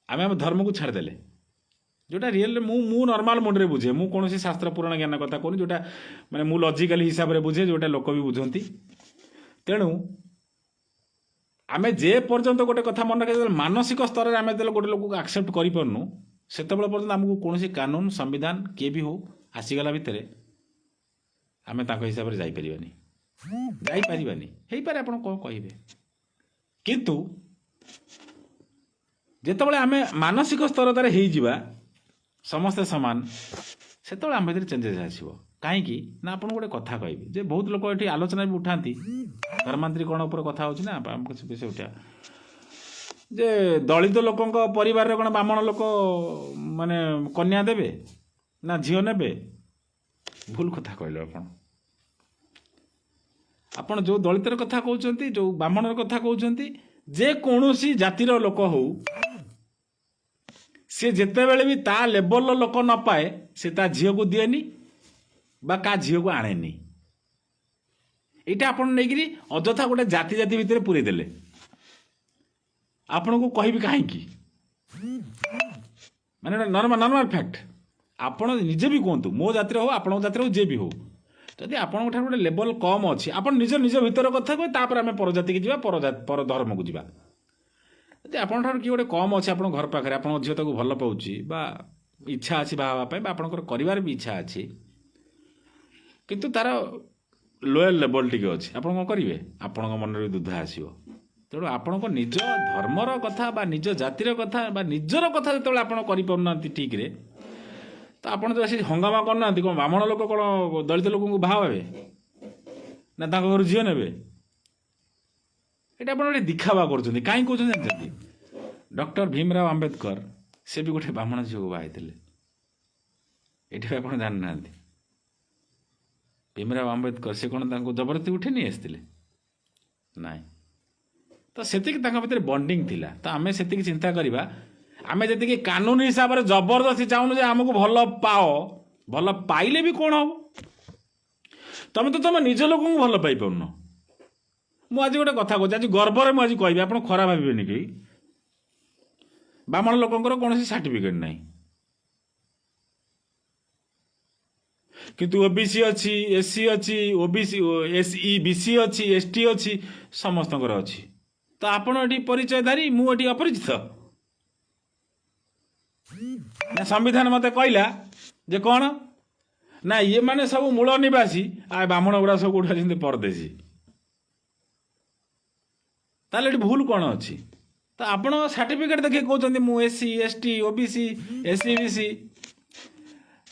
ଆମେ ଧର୍ମକୁ ଛାଡ଼ିଦେଲେ। ଯେଉଁଟା ରିଏଲ୍ରେ ମୁଁ ନର୍ମାଲ ମୁଣ୍ଡରେ ବୁଝେ, ମୁଁ କୌଣସି ଶାସ୍ତ୍ର ପୁରାଣ ଜ୍ଞାନ କଥା କହୁନି, ଯେଉଁଟା ମାନେ ମୁଁ ଲଜିକାଲି ହିସାବରେ ବୁଝେ, ଯେଉଁଟା ଲୋକ ବି ବୁଝନ୍ତି। ତେଣୁ ଆମେ ଯେ ପର୍ଯ୍ୟନ୍ତ ଗୋଟେ କଥା ମନେ ରଖିବା, ମାନସିକ ସ୍ତରରେ ଆମେ ଯେତେବେଳେ ଗୋଟେ ଲୋକକୁ ଆକ୍ସେପ୍ଟ କରିପାରୁନୁ, ସେତେବେଳେ ପର୍ଯ୍ୟନ୍ତ ଆମକୁ କୌଣସି କାନୁନ, ସମ୍ବିଧାନ କିଏ ବି ହଉ ଆସିଗଲା ଭିତରେ, ଆମେ ତାଙ୍କ ହିସାବରେ ଯାଇପାରିବାନି। ହେଇପାରେ ଆପଣ କ'ଣ କହିବେ, କିନ୍ତୁ ଯେତେବେଳେ ଆମେ ମାନସିକ ସ୍ତରତାରେ ହେଇଯିବା ସମସ୍ତେ ସମାନ, ସେତେବେଳେ ଆମ ଭିତରେ ଚେଞ୍ଜେସ୍ ଆସିବ। କାହିଁକି ନା ଆପଣଙ୍କୁ ଗୋଟେ କଥା କହିବି, ଯେ ବହୁତ ଲୋକ ଏଠି ଆଲୋଚନା ବି ଉଠାନ୍ତି, ଧର୍ମାନ୍ତରୀକରଣ ଉପରେ କଥା ହେଉଛି ନା, କିଛି ବିଷୟ ଉଠା, ଯେ ଦଳିତ ଲୋକଙ୍କ ପରିବାରରେ କ'ଣ ବ୍ରାହ୍ମଣ ଲୋକ ମାନେ କନ୍ୟା ଦେବେ ନା ଝିଅ ନେବେ? ଭୁଲ କଥା କହିଲେ ଆପଣ ଯେଉଁ ଦଳିତର କଥା କହୁଛନ୍ତି, ଯେଉଁ ବ୍ରାହ୍ମଣର କଥା କହୁଛନ୍ତି, ଯେକୌଣସି ଜାତିର ଲୋକ ହଉ, ସେ ଯେତେବେଳେ ବି ତା ଲେବଲର ଲୋକ ନ ପାଏ, ସେ ତା ଝିଅକୁ ଦିଏନି ବା କାହା ଝିଅକୁ ଆଣେନି। ଏଇଟା ଆପଣ ନେଇକିରି ଅଯଥା ଗୋଟେ ଜାତି ଭିତରେ ପୁରେଇ ଦେଲେ, ଆପଣଙ୍କୁ କହିବି କାହିଁକି, ମାନେ ନର୍ମାଲ ଫ୍ୟାକ୍ଟ। ଆପଣ ନିଜେ ବି କୁହନ୍ତୁ, ମୋ ଜାତିର ହଉ, ଆପଣଙ୍କ ଜାତିର ହଉ, ଯିଏ ବି ହଉ, ଯଦି ଆପଣଙ୍କ ଠାରୁ ଗୋଟେ ଲେବଲ କମ୍ ଅଛି ଆପଣ ନିଜ ଭିତର କଥା କହିବେ ତାପରେ ଆମେ ପରଜାତିକି ଯିବା ପର ଧର୍ମକୁ ଯିବା। ଯଦି ଆପଣଙ୍କ ଠାରୁ କିଏ ଗୋଟେ କମ୍ ଅଛି ଆପଣଙ୍କ ଘର ପାଖରେ ଆପଣଙ୍କ ଝିଅ ତାକୁ ଭଲ ପାଉଛି ବା ଇଚ୍ଛା ଅଛି ବାହା ହେବା ପାଇଁ ବା ଆପଣଙ୍କର କରିବାର ବି ଇଚ୍ଛା ଅଛି କିନ୍ତୁ ତାର ଲୋୟର ଲେବଲ ଟିକେ ଅଛି ଆପଣ କ'ଣ କରିବେ? ଆପଣଙ୍କ ମନରେ ଦୁଧା ଆସିବ। ତେଣୁ ଆପଣଙ୍କ ନିଜ ଧର୍ମର କଥା ବା ନିଜ ଜାତିର କଥା ବା ନିଜର କଥା ଯେତେବେଳେ ଆପଣ କରିପାରୁନାହାନ୍ତି ଠିକ୍ରେ ତ ଆପଣ ତ ଆସି ହଙ୍ଗାମା କରୁନାହାନ୍ତି କ'ଣ ବ୍ରାହ୍ମଣ ଲୋକ କ'ଣ ଦଳିତ ଲୋକଙ୍କୁ ବାହା ହେବେ ନା ତାଙ୍କ ଘରୁ ଝିଅ ନେବେ? ଏଇଟା ଆପଣ ଗୋଟେ ଦିଖାବା କରୁଛନ୍ତି। କାହିଁକି କହୁଛନ୍ତି ଜାଣିଛନ୍ତି? ଡକ୍ଟର ଭୀମରାଓ ଆମ୍ବେଦକର ସେ ବି ଗୋଟେ ବ୍ରାହ୍ମଣ ଝିଅକୁ ବାହା ହେଇଥିଲେ। ଏଠି ଆପଣ ଜାଣିନାହାନ୍ତି। ଭୀମରାଓ ଆମ୍ବେଦକର ସେ କ'ଣ ତାଙ୍କୁ ଜବରଦସ୍ତି ଉଠେଇ ନେଇ ଆସିଥିଲେ? ନାଇଁ। ତ ସେତିକି ତାଙ୍କ ଭିତରେ ବଣ୍ଡିଂ ଥିଲା। ତ ଆମେ ସେତିକି ଚିନ୍ତା କରିବା। ଆମେ ଯେତିକି କାନୁନ ହିସାବରେ ଜବରଦସ୍ତି ଚାହୁଁନୁ ଯେ ଆମକୁ ଭଲ ପାଅ, ଭଲ ପାଇଲେ ବି କ'ଣ ହବ? ତମେ ତ ତମ ନିଜ ଲୋକଙ୍କୁ ଭଲ ପାଇପାରୁନ। ମୁଁ ଆଜି ଗୋଟେ କଥା କହୁଛି, ଆଜି ଗର୍ବରେ ମୁଁ ଆଜି କହିବି, ଆପଣ ଖରାପ ଭାବିବେନି କେହି। ବ୍ରାହ୍ମଣ ଲୋକଙ୍କର କୌଣସି ସାର୍ଟିଫିକେଟ୍ ନାହିଁ କିନ୍ତୁ ଓବିସି ଅଛି, ଏସସି ଅଛି, ଓବିସି ଏସଇ ବିସି ଅଛି, ଏସଟି ଅଛି, ସମସ୍ତଙ୍କର ଅଛି। ତ ଆପଣ ଏଠି ପରିଚୟଧାରୀ, ମୁଁ ଏଠି ଅପରିଚିତ? ନା ସମ୍ବିଧାନ ମତେ କହିଲା ଯେ କ'ଣ ନା ଇଏ ମାନେ ସବୁ ମୂଳ ନିବାସୀ ଆଉ ବ୍ରାହ୍ମଣ ଗୁଡ଼ା ସବୁ କୋଉଠି ଅଛନ୍ତି ପରଦେଶୀ। ତାହେଲେ ଏଠି ଭୁଲ କ'ଣ ଅଛି? ତ ଆପଣ ସାର୍ଟିଫିକେଟ୍ ଦେଖି କହୁଛନ୍ତି ମୁଁ SC ST OBC SC BC,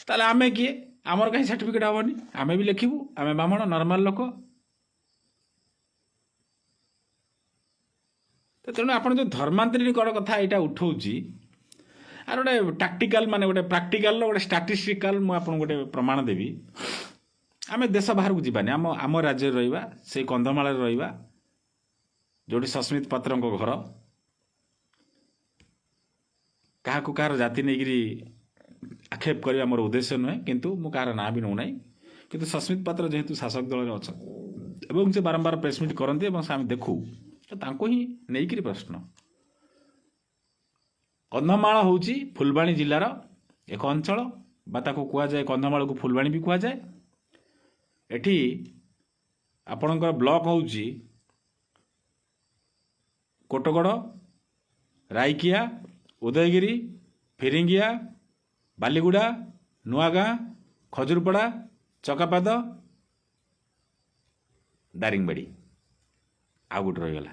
ତାହେଲେ ଆମେ କିଏ? ଆମର କାହିଁ ସାର୍ଟିଫିକେଟ୍ ହେବନି? ଆମେ ବି ଲେଖିବୁ ଆମେ ବ୍ରାହ୍ମଣ ନର୍ମାଲ ଲୋକ। ତେଣୁ ଆପଣ ଯେଉଁ ଧର୍ମାନ୍ତରୀକରଣ କଥା ଏଇଟା ଉଠଉଛି আর ଗୋଟେ ଟାକ୍ଟିକାଲ ମାନେ ଗୋଟେ ପ୍ରାକ୍ଟିକାଲର ଗୋଟେ ଷ୍ଟାଟିଷ୍ଟିକାଲ ମୁଁ ଆପଣଙ୍କୁ ଗୋଟେ ପ୍ରମାଣ ଦେବି। ଆମେ ଦେଶ ବାହାରକୁ ଯିବାନି, ଆମ ରାଜ୍ୟରେ ରହିବା, ସେଇ କନ୍ଧମାଳରେ ରହିବା ଯେଉଁଠି ସସ୍ମିତ ପାତ୍ରଙ୍କ ଘର। କାହାକୁ କାହାର ଜାତି ନେଇକରି ଆକ୍ଷେପ କରିବା ମୋର ଉଦ୍ଦେଶ୍ୟ ନୁହେଁ, କିନ୍ତୁ ମୁଁ କାହାର ନାଁ ବି ନେଉନାହିଁ। କିନ୍ତୁ ସସ୍ମିତ ପାତ୍ର ଯେହେତୁ ଶାସକ ଦଳରେ ଅଛନ୍ତି ଏବଂ ସେ ବାରମ୍ବାର ପ୍ରେସମିଟ୍ କରନ୍ତି ଏବଂ ଆମେ ଦେଖୁ, ତ ତାଙ୍କୁ ହିଁ ନେଇକରି ପ୍ରଶ୍ନ। କନ୍ଧମାଳ ହେଉଛି ଫୁଲବାଣୀ ଜିଲ୍ଲାର ଏକ ଅଞ୍ଚଳ ବା ତାକୁ କୁହାଯାଏ, କନ୍ଧମାଳକୁ ଫୁଲବାଣୀ ବି କୁହାଯାଏ। ଏଠି ଆପଣଙ୍କର ବ୍ଲକ ହେଉଛି କୋଟଗଡ଼, ରାଇକିଆ, ଉଦୟଗିରି, ଫିରିଙ୍ଗିଆ, ବାଲିଗୁଡ଼ା, ନୂଆଗାଁ, ଖଜୁରପଡ଼ା, ଚକାପାଦ, ଦାରିଙ୍ଗବାଡ଼ି, ଆଉ ଗୋଟେ ରହିଗଲା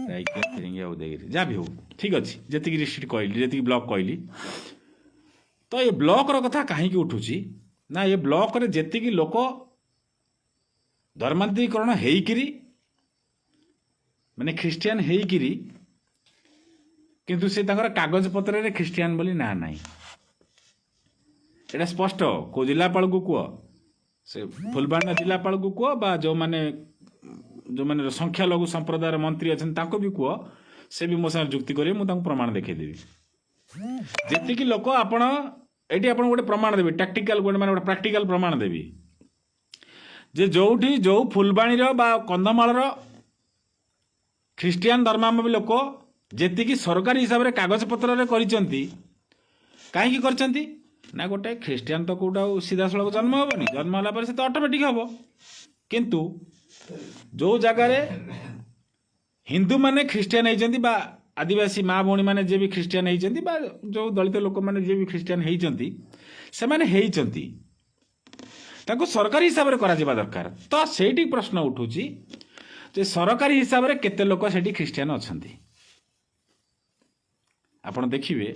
ରାଇକିଆ, ଫିରିଙ୍ଗିଆ, ଉଦୟଗିରି, ଯାହା ବି ହଉ ଠିକ୍ ଅଛି। ଯେତିକି ଡିଷ୍ଟ୍ରିକ୍ଟ କହିଲି, ଯେତିକି ବ୍ଲକ କହିଲି, ତ ଏ ବ୍ଲକର କଥା କାହିଁକି ଉଠୁଛି ନା ଏ ବ୍ଲକରେ ଯେତିକି ଲୋକ ଧର୍ମାନ୍ତରୀକରଣ ହେଇକିରି ମାନେ ଖ୍ରୀଷ୍ଟିଆନ ହେଇକିରି କିନ୍ତୁ ସେ ତାଙ୍କର କାଗଜପତ୍ରରେ ଖ୍ରୀଷ୍ଟିଆନ ବୋଲି ନାଁ ନାହିଁ। ଏଇଟା ସ୍ପଷ୍ଟ। କେଉଁ ଜିଲ୍ଲାପାଳକୁ କୁହ, ସେ ଫୁଲବାଣୀ ଜିଲ୍ଲାପାଳକୁ କୁହ ବା ଯେଉଁମାନେ ସଂଖ୍ୟାଲଘୁ ସମ୍ପ୍ରଦାୟର ମନ୍ତ୍ରୀ ଅଛନ୍ତି ତାଙ୍କୁ ବି କୁହ, ସେ ବି ମୋ ସାଙ୍ଗରେ ଯୁକ୍ତି କରିବେ, ମୁଁ ତାଙ୍କୁ ପ୍ରମାଣ ଦେଖେଇଦେବି। ଯେତିକି ଲୋକ ଆପଣ ଏଇଠି ଆପଣଙ୍କୁ ଗୋଟେ ପ୍ରମାଣ ଦେବି, ଟାକ୍ଟିକାଲ ଗୋଟେ ମାନେ ଗୋଟେ ପ୍ରାକ୍ଟିକାଲ ପ୍ରମାଣ ଦେବି ଯେ ଯେଉଁଠି ଯେଉଁ ଫୁଲବାଣୀର ବା କନ୍ଧମାଳର ଖ୍ରୀଷ୍ଟିଆନ ଧର୍ମାବଲମ୍ବୀ ଲୋକ ଯେତିକି ସରକାରୀ ହିସାବରେ କାଗଜପତ୍ରରେ କରିଛନ୍ତି, କାହିଁକି କରିଛନ୍ତି ନା ଗୋଟେ ଖ୍ରୀଷ୍ଟିଆନ ତ କେଉଁଟା ଆଉ ସିଧାସଳଖ ଜନ୍ମ ହେବନି, ଜନ୍ମ ହେଲା ପରେ ସେ ତ ଅଟୋମେଟିକ୍ ହେବ। କିନ୍ତୁ ଯେଉଁ ଜାଗାରେ ହିନ୍ଦୁମାନେ ଖ୍ରୀଷ୍ଟିଆନ ହେଇଛନ୍ତି ବା ଆଦିବାସୀ ମା ଭଉଣୀମାନେ ଯିଏ ବି ଖ୍ରୀଷ୍ଟିଆନ ହେଇଛନ୍ତି ବା ଯେଉଁ ଦଳିତ ଲୋକମାନେ ଯିଏ ବି ଖ୍ରୀଷ୍ଟିଆନ ହେଇଛନ୍ତି, ସେମାନେ ହେଇଛନ୍ତି, ତାଙ୍କୁ ସରକାରୀ ହିସାବରେ କରାଯିବା ଦରକାର। ତ ସେଇଠି ପ୍ରଶ୍ନ ଉଠୁଛି ଯେ ସରକାରୀ ହିସାବରେ କେତେ ଲୋକ ସେଠି ଖ୍ରୀଷ୍ଟିଆନ ଅଛନ୍ତି? ଆପଣ ଦେଖିବେ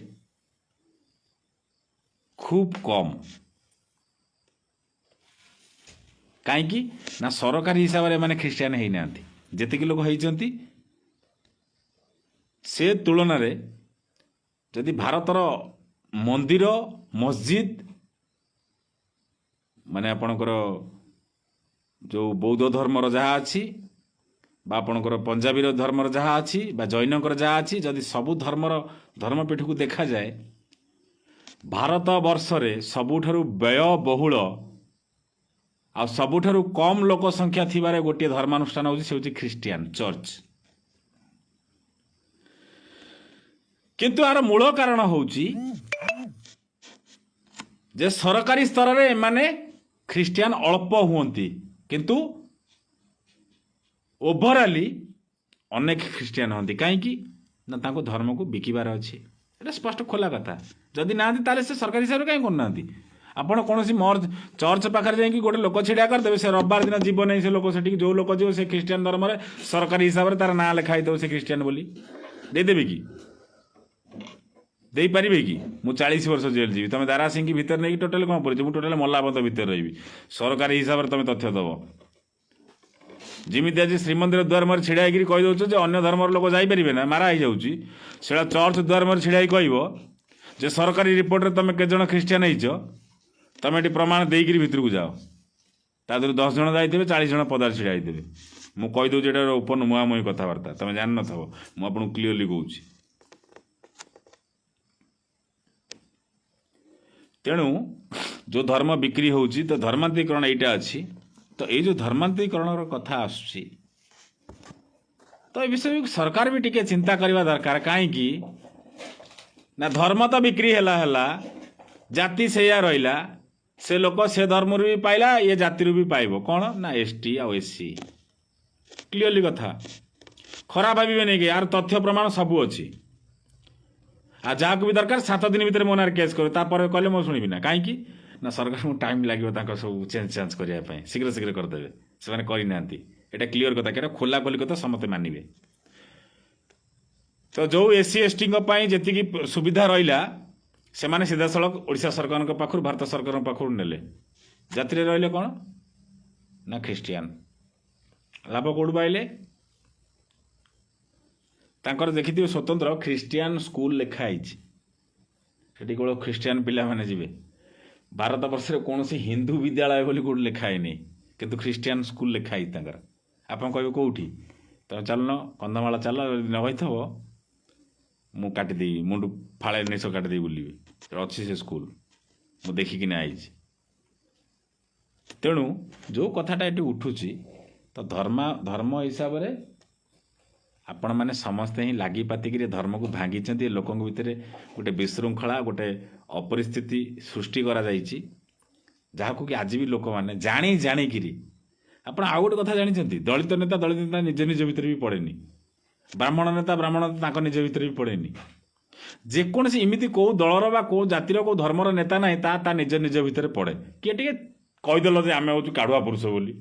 ଖୁବ୍ କମ୍। କାହିଁକି ନା ସରକାରୀ ହିସାବରେ ଏମାନେ ଖ୍ରୀଷ୍ଟିଆନ ହେଇନାହାନ୍ତି। ଯେତିକି ଲୋକ ହେଇଛନ୍ତି ସେ ତୁଳନାରେ ଯଦି ଭାରତର ମନ୍ଦିର ମସଜିଦ ମାନେ ଆପଣଙ୍କର ଯେଉଁ ବୌଦ୍ଧ ଧର୍ମର ଯାହା ଅଛି ବା ଆପଣଙ୍କର ପଞ୍ଜାବୀର ଧର୍ମର ଯାହା ଅଛି ବା ଜୈନଙ୍କର ଯାହା ଅଛି, ଯଦି ସବୁ ଧର୍ମପୀଠକୁ ଦେଖାଯାଏ, ଭାରତ ବର୍ଷରେ ସବୁଠାରୁ ବ୍ୟୟବହୁଳ ଆଉ ସବୁଠାରୁ କମ୍ ଲୋକ ସଂଖ୍ୟା ଥିବାର ଗୋଟିଏ ଧର୍ମାନୁଷ୍ଠାନ ହେଉଛି, ସେ ହେଉଛି ଖ୍ରୀଷ୍ଟିଆନ ଚର୍ଚ୍ଚ। କିନ୍ତୁ ଏହାର ମୂଳ କାରଣ ହେଉଛି जे सरकारी स्तर रे एमाने ख्रीस्टियान अल्प हुअंती किंतु ओभराली अनेक ख्रीस्टियान होती कहीं ना तांको धर्म को बिकिबार अच्छी एटा स्पष्ट खोला कथा जदि ना ताले से सरकारी हिसाब से कहीं करना ଆପଣ କୌଣସି ମର୍ଜ ଚର୍ଚ୍ଚ ପାଖରେ ଯାଇକି ଗୋଟେ ଲୋକ ଛିଡ଼ା କରିଦେବେ ସେ ରବିବାର ଦିନ ଯିବ ନାହିଁ ସେ ଲୋକ ସେଠିକି ଯେଉଁ ଲୋକ ଯିବ ସେ ଖ୍ରୀଷ୍ଟିଆନ ଧର୍ମରେ ସରକାରୀ ହିସାବରେ ତାର ନାଁ ଲେଖା ହେଇଥିବ ସେ ଖ୍ରୀଷ୍ଟିଆନ ବୋଲି ଦେଇଦେବେ କି ଦେଇପାରିବେ କି ମୁଁ 40 ବର୍ଷ ଜେଲ୍ ଯିବି ତମେ ଦାରା ସିଂକି ଭିତରେ ନେଇକି ଟୋଟାଲି କ'ଣ କରିଛ ମୁଁ ଟୋଟାଲି ମଲାବନ୍ଧ ଭିତରେ ରହିବି ସରକାରୀ ହିସାବରେ ତମେ ତଥ୍ୟ ଦେବ ଯେମିତି ଆଜି ଶ୍ରୀମନ୍ଦିର ଦୁଆର ମୁହଁରେ ଛିଡ଼ା ହେଇକିରି କହିଦେଉଛ ଯେ ଅନ୍ୟ ଧର୍ମର ଲୋକ ଯାଇପାରିବେ ନା ମାରା ହେଇଯାଉଛି ସେଇଟା ଚର୍ଚ୍ଚ ଦୁଆର ମୁହଁରେ ଛିଡ଼ା ହେଇକି କହିବ ଯେ ସରକାରୀ ରିପୋର୍ଟରେ ତମେ କେତେ ଜଣ ଖ୍ରୀଷ୍ଟିଆନ ହେଇଛ ତମେ ଏଠି ପ୍ରମାଣ ଦେଇକିରି ଭିତରକୁ ଯାଅ ତା ଦେହରୁ 10 ଜଣ ଯାଇଥିବେ 40 ଜଣ ପଦାରେ ଛିଡ଼ା ହେଇଥିବେ ମୁଁ କହିଦେଉଛି ଏଇଟା ଓପନ ମୁହାଁମୁହିଁ କଥାବାର୍ତ୍ତା ତମେ ଜାଣିନଥିବ ମୁଁ ଆପଣଙ୍କୁ କ୍ଲିଅରଲି କହୁଛି ତେଣୁ ଯେଉଁ ଧର୍ମ ବିକ୍ରି ହେଉଛି ତ ଧର୍ମାନ୍ତରୀକରଣ ଏଇଟା ଅଛି ତ ଏଇ ଯେଉଁ ଧର୍ମାନ୍ତରୀକରଣର କଥା ଆସୁଛି ତ ଏ ବିଷୟରେ ସରକାର ବି ଟିକେ ଚିନ୍ତା କରିବା ଦରକାର କାହିଁକି ନା ଧର୍ମ ତ ବିକ୍ରି ହେଲା ଜାତି ସେଇଆ ରହିଲା ସେ ଲୋକ ସେ ଧର୍ମରୁ ବି ପାଇଲା ଇଏ ଜାତିରୁ ବି ପାଇବ କ'ଣ ନା ST ଆଉ SC କ୍ଲିଅରଲି କଥା ଖରାପ ଭାବିବେନି କି ୟାର ତଥ୍ୟ ପ୍ରମାଣ ସବୁ ଅଛି ଆଉ ଯାହାକୁ ବି ଦରକାର 7 ଦିନ ଭିତରେ ମୋ ନାଁରେ କେସ୍ କରେ ତାପରେ କହିଲେ ମୁଁ ଶୁଣିବି ନା କାହିଁକି ନା ସରକାରଙ୍କୁ ଟାଇମ୍ ଲାଗିବ ତାଙ୍କ ସବୁ ଚେଞ୍ଜ କରିବା ପାଇଁ ଶୀଘ୍ର କରିଦେବେ ସେମାନେ କରିନାହାନ୍ତି ଏଇଟା କ୍ଲିଅର କଥା କି ଖୋଲା ଖୋଲି କଥା ସମସ୍ତେ ମାନିବେ ତ ଯେଉଁ SC STଙ୍କ ପାଇଁ ଯେତିକି ସୁବିଧା ରହିଲା ସେମାନେ ସିଧାସଳଖ ଓଡ଼ିଶା ସରକାରଙ୍କ ପାଖରୁ ଭାରତ ସରକାରଙ୍କ ପାଖରୁ ନେଲେ ଜାତିରେ ରହିଲେ କ'ଣ ନା ଖ୍ରୀଷ୍ଟିଆନ ଲାଭ କେଉଁଠୁ ପାଇଲେ ତାଙ୍କର ଦେଖିଥିବେ ସ୍ୱତନ୍ତ୍ର ଖ୍ରୀଷ୍ଟିଆନ ସ୍କୁଲ ଲେଖା ହେଇଛି ସେଠି କେବଳ ଖ୍ରୀଷ୍ଟିଆନ ପିଲାମାନେ ଯିବେ ଭାରତ ବର୍ଷରେ କୌଣସି ହିନ୍ଦୁ ବିଦ୍ୟାଳୟ ବୋଲି କେଉଁଠି ଲେଖା ହେଇନି କିନ୍ତୁ ଖ୍ରୀଷ୍ଟିଆନ ସ୍କୁଲ ଲେଖା ହେଇଛି ତାଙ୍କର ଆପଣ କହିବେ କେଉଁଠି ତମେ ଚାଲୁନ କନ୍ଧମାଳ ଚାଲ ଯଦି ନ ହୋଇଥିବ ମୁଁ କାଟିଦେବି ମୁଣ୍ଡୁ ଫାଳେ ନିଶ କାଟିଦେବି ବୁଲିବି ଅଛି ସେ ସ୍କୁଲ ମୁଁ ଦେଖିକିନା ଆଇଛି ତେଣୁ ଯେଉଁ କଥାଟା ଏଠି ଉଠୁଛି ତ ଧର୍ମ ହିସାବରେ ଆପଣମାନେ ସମସ୍ତେ ହିଁ ଲାଗିପାତିକିରି ଧର୍ମକୁ ଭାଙ୍ଗିଛନ୍ତି ଲୋକଙ୍କ ଭିତରେ ଗୋଟେ ବିଶୃଙ୍ଖଳା ଗୋଟେ ଅପରିସ୍ଥିତି ସୃଷ୍ଟି କରାଯାଇଛି ଯାହାକୁ କି ଆଜି ବି ଲୋକମାନେ ଜାଣିକିରି ଆପଣ ଆଉ ଗୋଟେ କଥା ଜାଣିଛନ୍ତି ଦଳିତ ନେତା ନିଜ ଭିତରେ ବି ପଡ଼େନି ବ୍ରାହ୍ମଣ ନେତା ତାଙ୍କ ନିଜ ଭିତରେ ବି ପଡ଼େନି ଯେକୌଣସି ଏମିତି କେଉଁ ଦଳର ବା କେଉଁ ଜାତିର କେଉଁ ଧର୍ମର ନେତା ନାହିଁ ତା ନିଜ ଭିତରେ ପଡ଼େ କିଏ ଟିକେ କହିଦେଲ ଯେ ଆମେ ହେଉଛୁ କାଢ଼ୁଆ ପୁରୁଷ ବୋଲି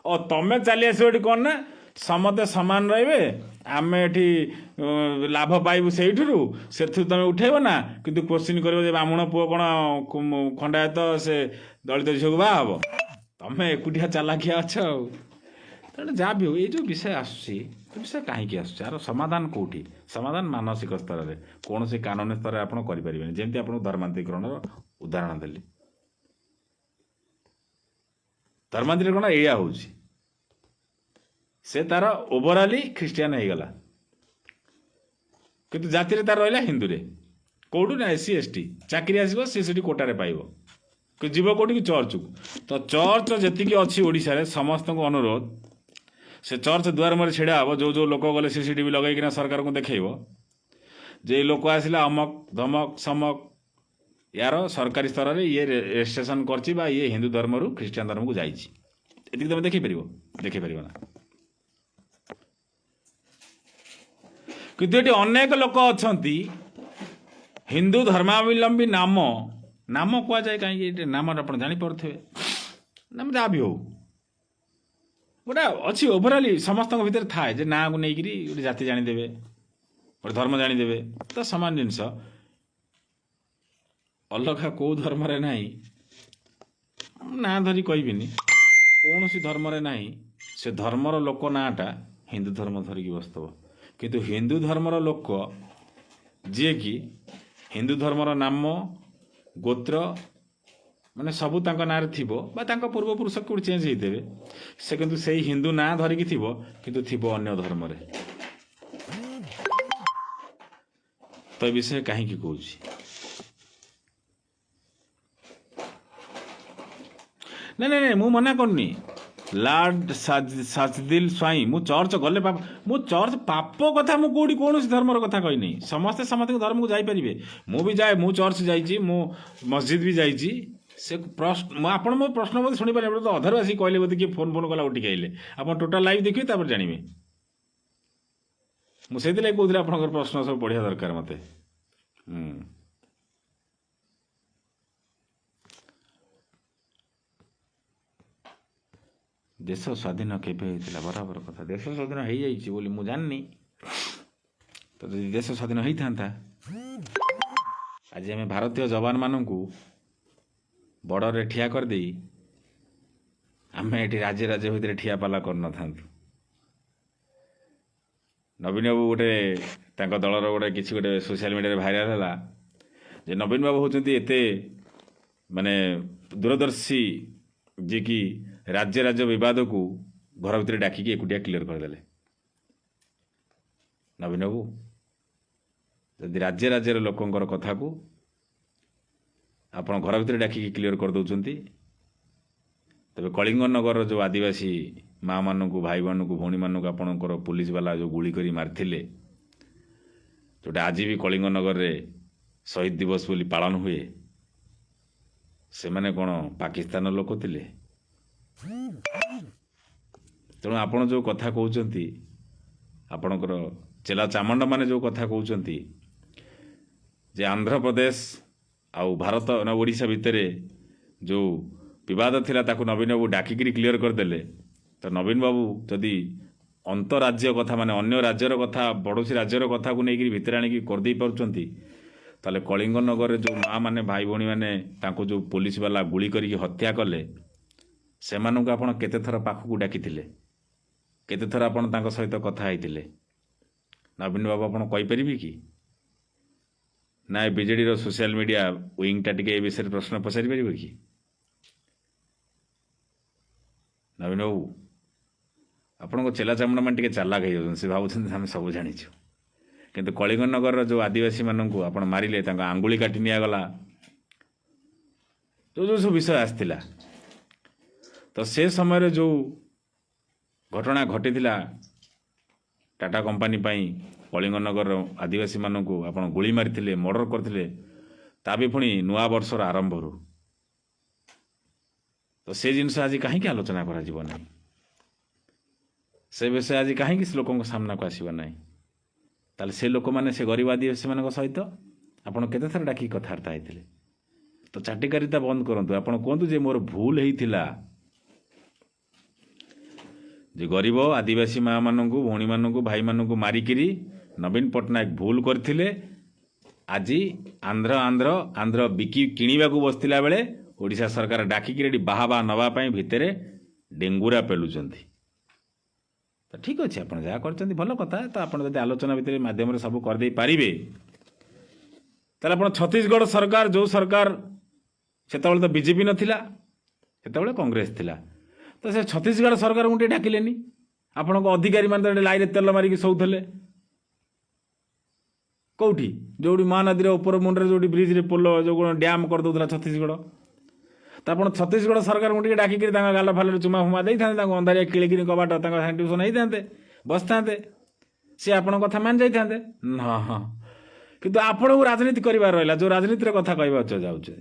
ଓ ତମେ ଚାଲି ଆସିବ ଏଠି କ'ଣ ନା ସମସ୍ତେ ସମାନ ରହିବେ ଆମେ ଏଠି ଲାଭ ପାଇବୁ ସେଇଥିରୁ ସେଥିରୁ ତମେ ଉଠେଇବ ନା କିନ୍ତୁ କ୍ୱେଶ୍ଚିନ୍ କରିବ ଯେ ବ୍ରାହ୍ମଣ ପୁଅ କ'ଣ ଖଣ୍ଡାୟତ ସେ ଦଳିତ ଝିଅକୁ ବାହା ହବ ତମେ ଏକୁଟିଆ ଚାଲାକିଆ ଅଛ ଆଉ ତେଣୁ ଯାହା ବି ହଉ ଏଇ ଯେଉଁ ବିଷୟ ଆସୁଛି ଏ ବିଷୟ କାହିଁକି ଆସୁଛି ଆର ସମାଧାନ କେଉଁଠି ସମାଧାନ ମାନସିକ ସ୍ତରରେ କୌଣସି କାନୁନୀ ସ୍ତରରେ ଆପଣ କରିପାରିବେନି ଯେମିତି ଆପଣଙ୍କୁ ଧର୍ମାନ୍ତରୀକରଣର ଉଦାହରଣ ଦେଲି ଧର୍ମାନ୍ତରୀକରଣ ଏଇଆ ହେଉଛି ସେ ତାର ଓଭରାଲି ଖ୍ରୀଷ୍ଟିଆନ ହେଇଗଲା କିନ୍ତୁ ଜାତିରେ ତାର ରହିଲା ହିନ୍ଦୁରେ କେଉଁଠୁ ନା SC ST ଚାକିରି ଆସିବ ସେ ସେଠି କୋଟାରେ ପାଇବ ଯିବ କେଉଁଠିକି ଚର୍ଚ୍ଚକୁ ତ ଚର୍ଚ୍ଚ ଯେତିକି ଅଛି ଓଡ଼ିଶାରେ ସମସ୍ତଙ୍କୁ ଅନୁରୋଧ ସେ ଚର୍ଚ୍ଚ ଦୁଆର ମୁହଁରେ ଛିଡ଼ା ହେବ ଯେଉଁ ଲୋକ ଗଲେ CCTV ଲଗେଇକିନା ସରକାରଙ୍କୁ ଦେଖେଇବ ଯେ ଏଇ ଲୋକ ଆସିଲା ଅମକ ଧମକ ସମକ ୟାର ସରକାରୀ ସ୍ତରରେ ଇଏ ରେଜିଷ୍ଟ୍ରେସନ କରିଛି ବା ଇଏ ହିନ୍ଦୁ ଧର୍ମରୁ ଖ୍ରୀଷ୍ଟିଆନ ଧର୍ମକୁ ଯାଇଛି ଏତିକି ତମେ ଦେଖେଇପାରିବ ନା କିନ୍ତୁ ଏଠି ଅନେକ ଲୋକ ଅଛନ୍ତି ହିନ୍ଦୁ ଧର୍ମାବଲମ୍ବୀ ନାମ କୁହାଯାଏ କାହିଁକି ଏଠି ନାମଟା ଆପଣ ଜାଣିପାରୁଥିବେ ନାମ ଯାହା ବି ହଉ ଗୋଟେ ଅଛି ଓଭରାଲି ସମସ୍ତଙ୍କ ଭିତରେ ଥାଏ ଯେ ନାଁକୁ ନେଇକିରି ଗୋଟେ ଜାତି ଜାଣିଦେବେ ଗୋଟେ ଧର୍ମ ଜାଣିଦେବେ ତ ସମାନ ଜିନିଷ ଅଲଗା କେଉଁ ଧର୍ମରେ ନାହିଁ ନାଁ ଧରି କହିବିନି କୌଣସି ଧର୍ମରେ ନାହିଁ ସେ ଧର୍ମର ଲୋକ ନାଁଟା ହିନ୍ଦୁ ଧର୍ମ ଧରିକି ବସିଥିବ କିନ୍ତୁ ହିନ୍ଦୁ ଧର୍ମର ଲୋକ ଯିଏକି ହିନ୍ଦୁ ଧର୍ମର ନାମ ଗୋତ୍ର ମାନେ ସବୁ ତାଙ୍କ ନାଁରେ ଥିବ ବା ତାଙ୍କ ପୂର୍ବପୁରୁଷ କେଉଁଠି ଚେଞ୍ଜ ହେଇଥିବେ ସେ କିନ୍ତୁ ସେଇ ହିନ୍ଦୁ ନାଁ ଧରିକି ଥିବ କିନ୍ତୁ ଥିବ ଅନ୍ୟ ଧର୍ମରେ ତ ଏ ବିଷୟ କାହିଁକି କହୁଛି ନାଇଁ ମୁଁ ମନା କରୁନି ଲାର୍ଡ ସାଜଦିଲ ସ୍ୱାଇଁ ମୁଁ ଚର୍ଚ୍ଚ ଗଲେ ପାପ ମୁଁ ଚର୍ଚ୍ଚ ପାପ କଥା ମୁଁ କୋଉଠି କୌଣସି ଧର୍ମର କଥା କହିନି। ସମସ୍ତେ ସମସ୍ତଙ୍କ ଧର୍ମକୁ ଯାଇପାରିବେ। ମୁଁ ବି ଯାଏ, ମୁଁ ଚର୍ଚ୍ଚ ଯାଇଛି, ମୁଁ ମସଜିଦ୍ ବି ଯାଇଛି। ସେ ପ୍ରଶ୍ନ ଆପଣ ମୋ ପ୍ରଶ୍ନ ବୋଧେ ଶୁଣିପାରିବେ। ଆପଣ ତ ଅଧାରୁ ଆସିକି କହିଲେ ବୋଧେ କିଏ ଫୋନ୍ କଲା ଉଠିକି ଆଇଲେ। ଆପଣ ଟୋଟାଲ୍ ଲାଇଭ୍ ଦେଖିବେ ତାପରେ ଜାଣିବେ। ମୁଁ ସେଇଥିଲାଗି କହୁଥିଲି ଆପଣଙ୍କର ପ୍ରଶ୍ନ ସବୁ ପଢ଼ିବା ଦରକାର ମୋତେ। ଦେଶ ସ୍ୱାଧୀନ କେବେ ହେଇଥିଲା? ବରାବର କଥା, ଦେଶ ସ୍ୱାଧୀନ ହେଇଯାଇଛି ବୋଲି ମୁଁ ଜାଣିନି। ତ ଯଦି ଦେଶ ସ୍ୱାଧୀନ ହେଇଥାନ୍ତା, ଆଜି ଆମେ ଭାରତୀୟ ଯବାନମାନଙ୍କୁ ବର୍ଡ଼ରରେ ଠିଆ କରିଦେଇ ଆମେ ଏଠି ରାଜ୍ୟ ରାଜ୍ୟ ଭିତରେ ଠିଆ ପାଲା କରିନଥାନ୍ତୁ। ନବୀନ ବାବୁ ଗୋଟେ ତାଙ୍କ ଦଳର ଗୋଟେ କିଛି ଗୋଟେ ସୋସିଆଲ ମିଡ଼ିଆରେ ଭାଇରାଲ ହେଲା ଯେ ନବୀନ ବାବୁ ହେଉଛନ୍ତି ଏତେ ମାନେ ଦୂରଦର୍ଶୀ ଯିଏକି ରାଜ୍ୟ ରାଜ୍ୟ ବିବାଦକୁ ଘର ଭିତରେ ଡାକିକି ଏକୁଟିଆ କ୍ଲିୟର କରିଦେଲେ। ନବୀନ ବାବୁ ଯଦି ରାଜ୍ୟ ରାଜ୍ୟର ଲୋକଙ୍କର କଥାକୁ ଆପଣ ଘର ଭିତରେ ଡାକିକି କ୍ଲିୟର କରିଦେଉଛନ୍ତି, ତେବେ କଳିଙ୍ଗ ନଗରର ଯେଉଁ ଆଦିବାସୀ ମାଆମାନଙ୍କୁ, ଭାଇମାନଙ୍କୁ, ଭଉଣୀମାନଙ୍କୁ ଆପଣଙ୍କର ପୁଲିସ ବାଲା ଯେଉଁ ଗୁଳି କରି ମାରିଥିଲେ, ଯେଉଁଟା ଆଜି ବି କଳିଙ୍ଗ ନଗରରେ ଶହୀଦ ଦିବସ ବୋଲି ପାଳନ ହୁଏ, ସେମାନେ କ'ଣ ପାକିସ୍ତାନର ଲୋକ ଥିଲେ? ତେଣୁ ଆପଣ ଯେଉଁ କଥା କହୁଛନ୍ତି, ଆପଣଙ୍କର ଚେଲା ଚାମଣ୍ଡମାନେ ଯେଉଁ କଥା କହୁଛନ୍ତି ଯେ ଆନ୍ଧ୍ରପ୍ରଦେଶ ଆଉ ଭାରତ ନା ଓଡ଼ିଶା ଭିତରେ ଯେଉଁ ବିବାଦ ଥିଲା ତାକୁ ନବୀନ ବାବୁ ଡାକିକିରି କ୍ଲିୟର କରିଦେଲେ। ତ ନବୀନ ବାବୁ ଯଦି ଅନ୍ତରାଜ୍ୟ କଥା ମାନେ ଅନ୍ୟ ରାଜ୍ୟର କଥା, ପଡ଼ୋଶୀ ରାଜ୍ୟର କଥାକୁ ନେଇକରି ଭିତରେ ଆଣିକି କରିଦେଇ ପାରୁଛନ୍ତି, ତାହେଲେ କଳିଙ୍ଗ ନଗରରେ ଯେଉଁ ମାଆ ମାନେ, ଭାଇ ଭଉଣୀମାନେ ତାଙ୍କୁ ଯେଉଁ ପୋଲିସ ବାଲା ଗୁଳି କରିକି ହତ୍ୟା କଲେ, ସେମାନଙ୍କୁ ଆପଣ କେତେଥର ପାଖକୁ ଡାକିଥିଲେ? କେତେଥର ଆପଣ ତାଙ୍କ ସହିତ କଥା ହେଇଥିଲେ? ନବୀନ ବାବୁ ଆପଣ କହିପାରିବେ କି? ନା ଏ ବିଜେଡ଼ିର ସୋସିଆଲ ମିଡ଼ିଆ ୱିଙ୍ଗଟା ଟିକେ ଏ ବିଷୟରେ ପ୍ରଶ୍ନ ପଚାରିପାରିବେ କି? ନବୀନ ବାବୁ ଆପଣଙ୍କ ଚେଲା ଚାମୁଣ୍ଡାମାନେ ଟିକେ ଚାଲାକ ହେଇଯାଉଛନ୍ତି। ସେ ଭାବୁଛନ୍ତି ଆମେ ସବୁ ଜାଣିଛୁ। କିନ୍ତୁ କଳିଙ୍ଗ ନଗରର ଯେଉଁ ଆଦିବାସୀମାନଙ୍କୁ ଆପଣ ମାରିଲେ, ତାଙ୍କ ଆଙ୍ଗୁଳି କାଟି ନିଆଗଲା, ଯେଉଁ ଯେଉଁ ସବୁ ବିଷୟ ଆସିଥିଲା, ତ ସେ ସମୟରେ ଯେଉଁ ଘଟଣା ଘଟିଥିଲା ଟାଟା କମ୍ପାନୀ ପାଇଁ କଳିଙ୍ଗ ନଗରର ଆଦିବାସୀମାନଙ୍କୁ ଆପଣ ଗୁଳି ମାରିଥିଲେ, ମର୍ଡ଼ର କରିଥିଲେ, ତା ବି ପୁଣି ନୂଆ ବର୍ଷର ଆରମ୍ଭରୁ। ତ ସେ ଜିନିଷ ଆଜି କାହିଁକି ଆଲୋଚନା କରାଯିବ ନାହିଁ? ସେ ବିଷୟ ଆଜି କାହିଁକି ସେ ଲୋକଙ୍କ ସାମ୍ନାକୁ ଆସିବ ନାହିଁ? ତାହେଲେ ସେ ଲୋକମାନେ, ସେ ଗରିବ ଆଦିବାସୀମାନଙ୍କ ସହିତ ଆପଣ କେତେଥର ଡାକିକି କଥାବାର୍ତ୍ତା ହେଇଥିଲେ? ତ ଚାଟିକାରିତା ବନ୍ଦ କରନ୍ତୁ। ଆପଣ କୁହନ୍ତୁ ଯେ ମୋର ଭୁଲ ହେଇଥିଲା, ଯେ ଗରିବ ଆଦିବାସୀ ମାଆମାନଙ୍କୁ, ଭଉଣୀମାନଙ୍କୁ, ଭାଇମାନଙ୍କୁ ମାରିକିରି ନବୀନ ପଟ୍ଟନାୟକ ଭୁଲ କରିଥିଲେ। ଆଜି ଆନ୍ଧ୍ର ବିକି କିଣିବାକୁ ବସିଥିଲା ବେଳେ ଓଡ଼ିଶା ସରକାର ଡାକିକିରି ଏଠି ବାହା ନେବା ପାଇଁ ଭିତରେ ଡେଙ୍ଗୁରା ପେଲୁଛନ୍ତି। ତ ଠିକ୍ ଅଛି, ଆପଣ ଯାହା କରିଛନ୍ତି ଭଲ କଥା। ତ ଆପଣ ଯଦି ଆଲୋଚନା ଭିତରେ ମାଧ୍ୟମରେ ସବୁ କରିଦେଇ ପାରିବେ, ତାହେଲେ ଆପଣ ଛତିଶଗଡ଼ ସରକାର, ଯେଉଁ ସରକାର ସେତେବେଳେ ତ ବିଜେପି ନଥିଲା, ସେତେବେଳେ କଂଗ୍ରେସ ଥିଲା, ତ ସେ ଛତିଶଗଡ଼ ସରକାରଙ୍କୁ ଟିକେ ଡାକିଲେନି? ଆପଣଙ୍କ ଅଧିକାରୀମାନେ ତ ଏଠି ଲାଇରେ ତେଲ ମାରିକି ଶୋଉଥିଲେ। କେଉଁଠି? ଯେଉଁଠି ମହାନଦୀର ଉପର ମୁଣ୍ଡରେ ଯେଉଁଠି ବ୍ରିଜ୍ରେ ପୋଲ ଯେଉଁ ଡ୍ୟାମ୍ କରିଦେଉଥିଲା ଛତିଶଗଡ଼, ତ ଆପଣ ଛତିଶଗଡ଼ ସରକାରଙ୍କୁ ଟିକେ ଡାକିକିରି ତାଙ୍କ ଗାଲ ଫାଲରେ ଚୁମା ଫୁମା ଦେଇଥାନ୍ତେ, ତାଙ୍କୁ ଅନ୍ଧାରିଆ କିଳିକିରି କବାଟ ତାଙ୍କ ସାଙ୍ଗେ ଟ୍ୟୁସନ୍ ହେଇଥାନ୍ତେ, ବସିଥାନ୍ତେ, ସେ ଆପଣଙ୍କ କଥା ମାନି ଯାଇଥାନ୍ତେ। ହଁ, କିନ୍ତୁ ଆପଣଙ୍କୁ ରାଜନୀତି କରିବାର ରହିଲା, ଯେଉଁ ରାଜନୀତିର କଥା କହିବାକୁ ଯାଉଛନ୍ତି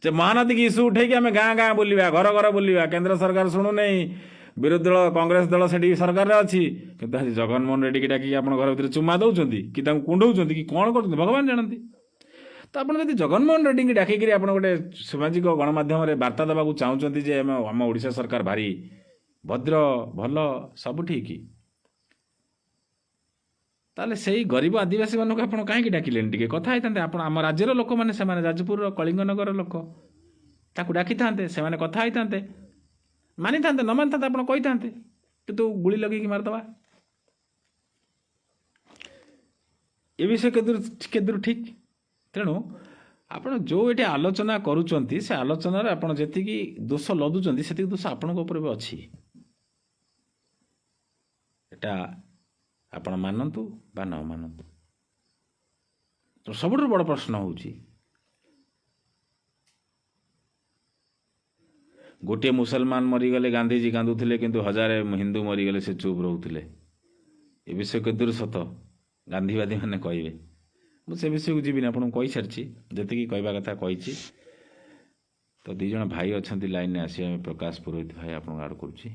ଯେ ମହାନଦୀକି ଇସ୍ୟୁ ଉଠେଇକି ଆମେ ଗାଁ ଗାଁ ବୁଲିବା, ଘର ଘର ବୁଲିବା, କେନ୍ଦ୍ର ସରକାର ଶୁଣୁନେଇ, ବିରୋଧୀ ଦଳ କଂଗ୍ରେସ ଦଳ ସେଠି ସରକାରରେ ଅଛି, କିନ୍ତୁ ଆଜି ଜଗନମୋହନ ରେଡ୍ଡିକି ଡାକିକି ଆପଣ ଘର ଭିତରେ ଚୁମା ଦେଉଛନ୍ତି କି ତାଙ୍କୁ କୁଣ୍ଡଉଛନ୍ତି କି କ'ଣ କରୁଛନ୍ତି ଭଗବାନ ଜାଣନ୍ତି। ତ ଆପଣ ଯଦି ଜଗନମୋହନ ରେଡ୍ଡିଙ୍କୁ ଡାକିକିରି ଆପଣ ଗୋଟେ ସାମାଜିକ ଗଣମାଧ୍ୟମରେ ବାର୍ତ୍ତା ଦେବାକୁ ଚାହୁଁଛନ୍ତି ଯେ ଆମ ଓଡ଼ିଶା ସରକାର ଭାରି ଭଦ୍ର, ଭଲ, ସବୁ ଠିକ୍, ତାହେଲେ ସେଇ ଗରିବ ଆଦିବାସୀମାନଙ୍କୁ ଆପଣ କାହିଁକି ଡାକିଲେନି? ଟିକେ କଥା ହେଇଥାନ୍ତେ। ଆପଣ ଆମ ରାଜ୍ୟର ଲୋକମାନେ, ସେମାନେ ଯାଜପୁରର କଳିଙ୍ଗ ନଗରର ଲୋକ, ତାକୁ ଡାକିଥାନ୍ତେ, ସେମାନେ କଥା ହେଇଥାନ୍ତେ, ମାନିଥାନ୍ତେ, ନ ମାନିଥାନ୍ତେ ଆପଣ କହିଥାନ୍ତେ, କିନ୍ତୁ ଗୁଳି ଲଗେଇକି ମାରିଦେବା ଏ ବିଷୟ କେଦୂର ଠିକ୍? ତେଣୁ ଆପଣ ଯେଉଁ ଏଠି ଆଲୋଚନା କରୁଛନ୍ତି, ସେ ଆଲୋଚନାରେ ଆପଣ ଯେତିକି ଦୋଷ ଲଦୁଛନ୍ତି, ସେତିକି ଦୋଷ ଆପଣଙ୍କ ଉପରେ ବି ଅଛି। ଏଟା ଆପଣ ମାନନ୍ତୁ ବା ନ ମାନନ୍ତୁ। ତ ସବୁଠାରୁ ବଡ଼ ପ୍ରଶ୍ନ ହେଉଛି गोटे मुसलमान मरीगले गांधीजी कांदुले किंतु हजारे हिंदू मरीगले से चुप रोते ए विषय केदूर सत गांधीवादी मैंने कहे मुझे विषय को जीवन आपको कही सारी जी कहवा कथा कही तो दी जन भाई अच्छा लाइन में आसिया प्रकाश पुरोहित भाई आप आड़ करुच्ची